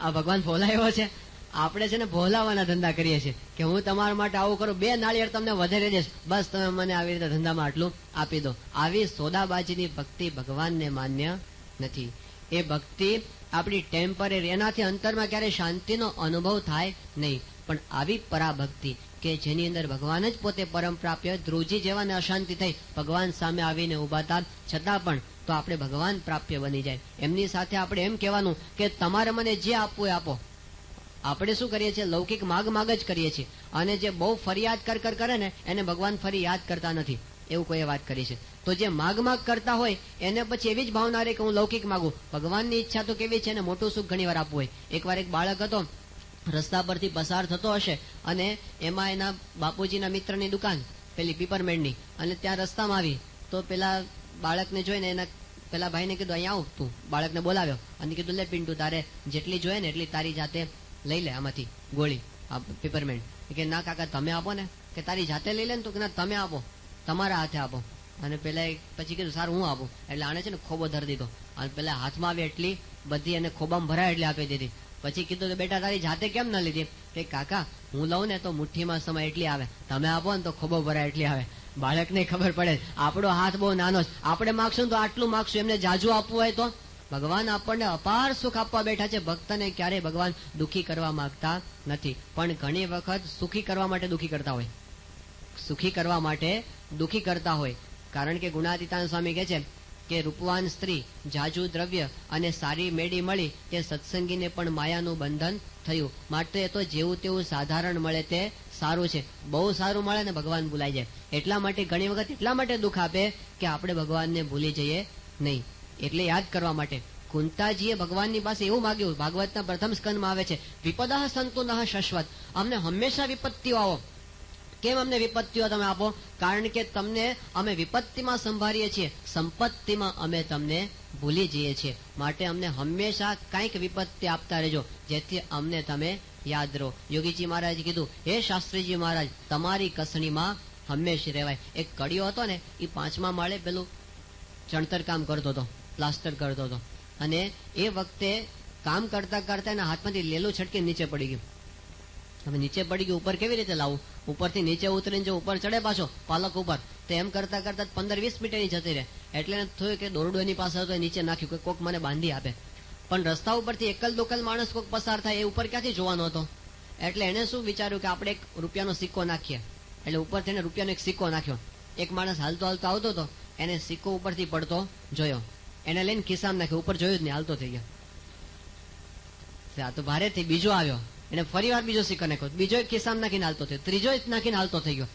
આ ભગવાન ભોલાયો છે, આપણે છે ને ભોલાવાના ધંધા કરીએ છીએ કે હું તમારા માટે આવું કરું, 2 નાળિયેર તમને વધારે દઈશ, બસ તમે મને આવી રીતે ધંધામાં આટલું આપી દો. આવી સોદાબાજીની ભક્તિ ભગવાનને માન્ય નથી. એ ભક્તિ આપણી ટેમ્પરરી, એનાથી અંતરમાં ક્યારે શાંતિનો અનુભવ થાય નહીં. પણ આવી પરાભક્તિ કે જેની અંદર ભગવાન જ પોતે પરમ પ્રાપ્ય, ધ્રુવજી જેવાને અશાંતિ થઈ ભગવાન સામે આવીને ઉભા હતા છતાં પણ તો આપણે ભગવાન પ્રાપ્ય બની જાય. એમની સાથે આપણે એમ કહેવાનું કે તમારે મને જે આપવું એ આપો. આપણે શું કરીએ છીએ? લૌકિક માગ જ કરીએ છીએ. અને જે બહુ ફરિયાદ કર કરે ને એને ભગવાન ફરી યાદ કરતા નથી, એવું કોઈ વાત કરી છે. તો જે માગ કરતા હોય એને પછી એવી જ ભાવના રહે કે હું લૌકિક માગું. ભગવાનની ઈચ્છા તો કેવી છે ને, મોટું સુખ ઘણી વાર આપવું હોય. એકવાર એક બાળક હતો, રસ્તા પરથી પસાર થતો હશે અને એમાં એના બાપુજીના મિત્રની દુકાન પેલી પીપરમેન્ટની, અને ત્યાં રસ્તામાં આવી તો પેલા બાળકને જોઈને એના પેલા ભાઈને કીધું અહીંયા આવ તું. બાળકને બોલાવ્યો અને કીધું લે પિન્ટુ, તારે જેટલી જોઈએ ને એટલી તારી જાતે લઈ લે આમાંથી ગોળી, પીપરમેન્ટ. કે ના કાકા તમે આપો ને. કે તારી જાતે લઈ લે ને. તો કે ના તમે આપો, તમારા હાથે આપો. અને પેલા પછી કીધું સારું હું આપું. એટલે આને છે ને ખોબો ધરી દીધો અને પેલા હાથમાં આવી એટલી બધી એને ખોબામાં ભરાય એટલી આપી દીધી. પછી કીધું કે બેટા તારી જાતે કેમ ના લીધી? કે કાકા હું લઉં ને તો મુઠ્ઠીમાં સમય એટલી આવે, તમે આપો ને તો ખોબો ભરાય એટલી આવે. બાળકને ખબર પડે આપણો હાથ બહુ નાનો છે, આપણે માગશું તો આટલું માગશું, એમને જાજુ આપવું હોય તો. ભગવાન આપણને અપાર સુખ આપવા બેઠા છે. ભક્તને ક્યારેય ભગવાન દુઃખી કરવા માંગતા નથી, પણ ઘણી વખત સુખી કરવા માટે દુઃખી કરતા હોય. સુખી કરવા માટે દુઃખી કરતા હોય. કારણ કે ગુણાતીતાન સ્વામી કહે છે કે રૂપવાન સ્ત્રી, જાજુ દ્રવ્ય અને સારી મેડી મળી તે સત્સંગીને પણ માયાનું બંધન થયું. માટે એ તો જેવું તેવું સાધારણ મળે તે સારું છે. બહુ સારું મળે ને ભગવાન ભૂલાઈ જાય. એટલા માટે ઘણી વખત એટલા માટે દુઃખ આપે કે આપણે ભગવાનને ભૂલી જઈએ નહીં. એટલે યાદ કરવા માટે કુંતાજીએ ભગવાનની પાસે એવું માગ્યું. ભાગવતના પ્રથમ સ્કંદમાં આવે છે, વિપદઃ સંતુ નઃ શશ્વત. અમને હંમેશા વિપત્તિઓ આવો. કેમ અમને વિપત્તિઓ તમે આપો? કારણ કે તમને અમે વિપત્તિમાં સંભાળીએ છીએ, સંપત્તિમાં અમે તમને ભૂલી જઈએ છીએ. માટે અમને હંમેશા કંઈક વિપત્તિ આપતા રહેજો, જેથી અમને તમે યાદ રહો. યોગીજી મહારાજે કીધું, હે શાસ્ત્રીજી મહારાજ, તમારી કસણીમાં હંમેશા રહેવાય. એક કડિયો હતો ને, એ 5મા માળે પેલું ચણતર કામ કરતો હતો, પ્લાસ્ટર કરતો હતો. અને એ વખતે કામ કરતા કરતા એના હાથમાંથી લેલું છટકી નીચે પડી ગયું. હવે નીચે પડી ગયું, ઉપર કેવી રીતે લાવવું? ઉપરથી નીચે ઉતરીને જો ઉપર ચડે પાછો પાલક ઉપર, તો એમ કરતા કરતા 15-20 મિનિટ એની જતી રહે. એટલે થયું કે દોરડું એની પાસે હતો, નીચે નાખ્યું કે કોક મને બાંધી આપે. પણ રસ્તા ઉપરથી એકલ દોકલ માણસ કોક પસાર થાય, એ ઉપર ક્યાંથી જોવાનો હતો? એટલે એને શું વિચાર્યું કે આપણે એક રૂપિયાનો સિક્કો નાખીએ. એટલે ઉપરથી એને રૂપિયાનો એક સિક્કો નાખ્યો. એક માણસ હાલતો હાલતો આવતો હતો, એને સિક્કો ઉપરથી પડતો જોયો, એને લઈને ખિસ્સામાં નાખ્યો. ઉપર જોયું જ નહીં, હાલતો થઈ ગયો. આ તો ભારેથી બીજો આવ્યો, એને ફરી વાર બીજો સિક્કો નાખ્યો, બીજો એક ખિસ્સામાં નાખીને હાલતો થયો, ત્રીજો નાખીને હાલતો થઈ ગયો.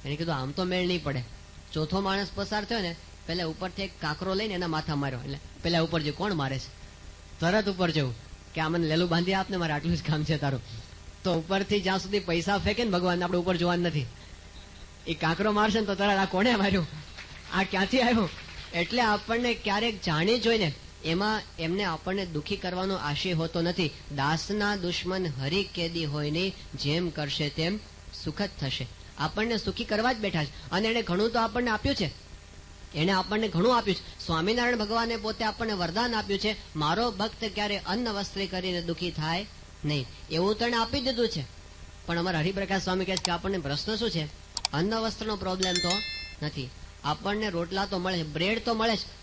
એને કીધું આમ તો મેળ નહીં પડે. ચોથો માણસ પસાર થયો ને, પેલા ઉપરથી એક કાંકરો લઈને એના માથા માર્યો. એટલે પેલા ઉપર જે કોણ મારે છે? તરત ઉપર જવું કે આ મને લેલું બાંધી આપને, મારે આટલું જ કામ છે તારું. તો ઉપરથી જ્યાં સુધી પૈસા ફેંકે ને ભગવાન, આપણે ઉપર જોવાનું નથી. એ કાંકરો મારશે ને તો તરત આ કોને માર્યું, આ ક્યાંથી આવ્યું? એટલે આપણને ક્યારેક જાણી જોઈને એમાં એમને આપણને દુઃખી કરવાનો આશય હોતો નથી. દાસના દુશ્મન હરિ કેદી હોય નહીં, જેમ કરશે તેમ સુખદ થશે. આપણને સુખી કરવા જ બેઠા છે. અને એને ઘણું તો આપણને આપ્યું છે, એને આપણને ઘણું આપ્યું છે. સ્વામિનારાયણ ભગવાને પોતે આપણને વરદાન આપ્યું છે, મારો ભક્ત ક્યારે અન્ન વસ્ત્રે કરીને દુઃખી થાય નહીં. એવું તો એને આપી દીધું છે. પણ અમારા હરિપ્રકાશ સ્વામી કહે છે કે આપણને પ્રશ્ન શું છે? અન્ન વસ્ત્રનો પ્રોબ્લેમ તો નથી. આપણને રોટલા તો મળે છે, બ્રેડ તો મળે છે,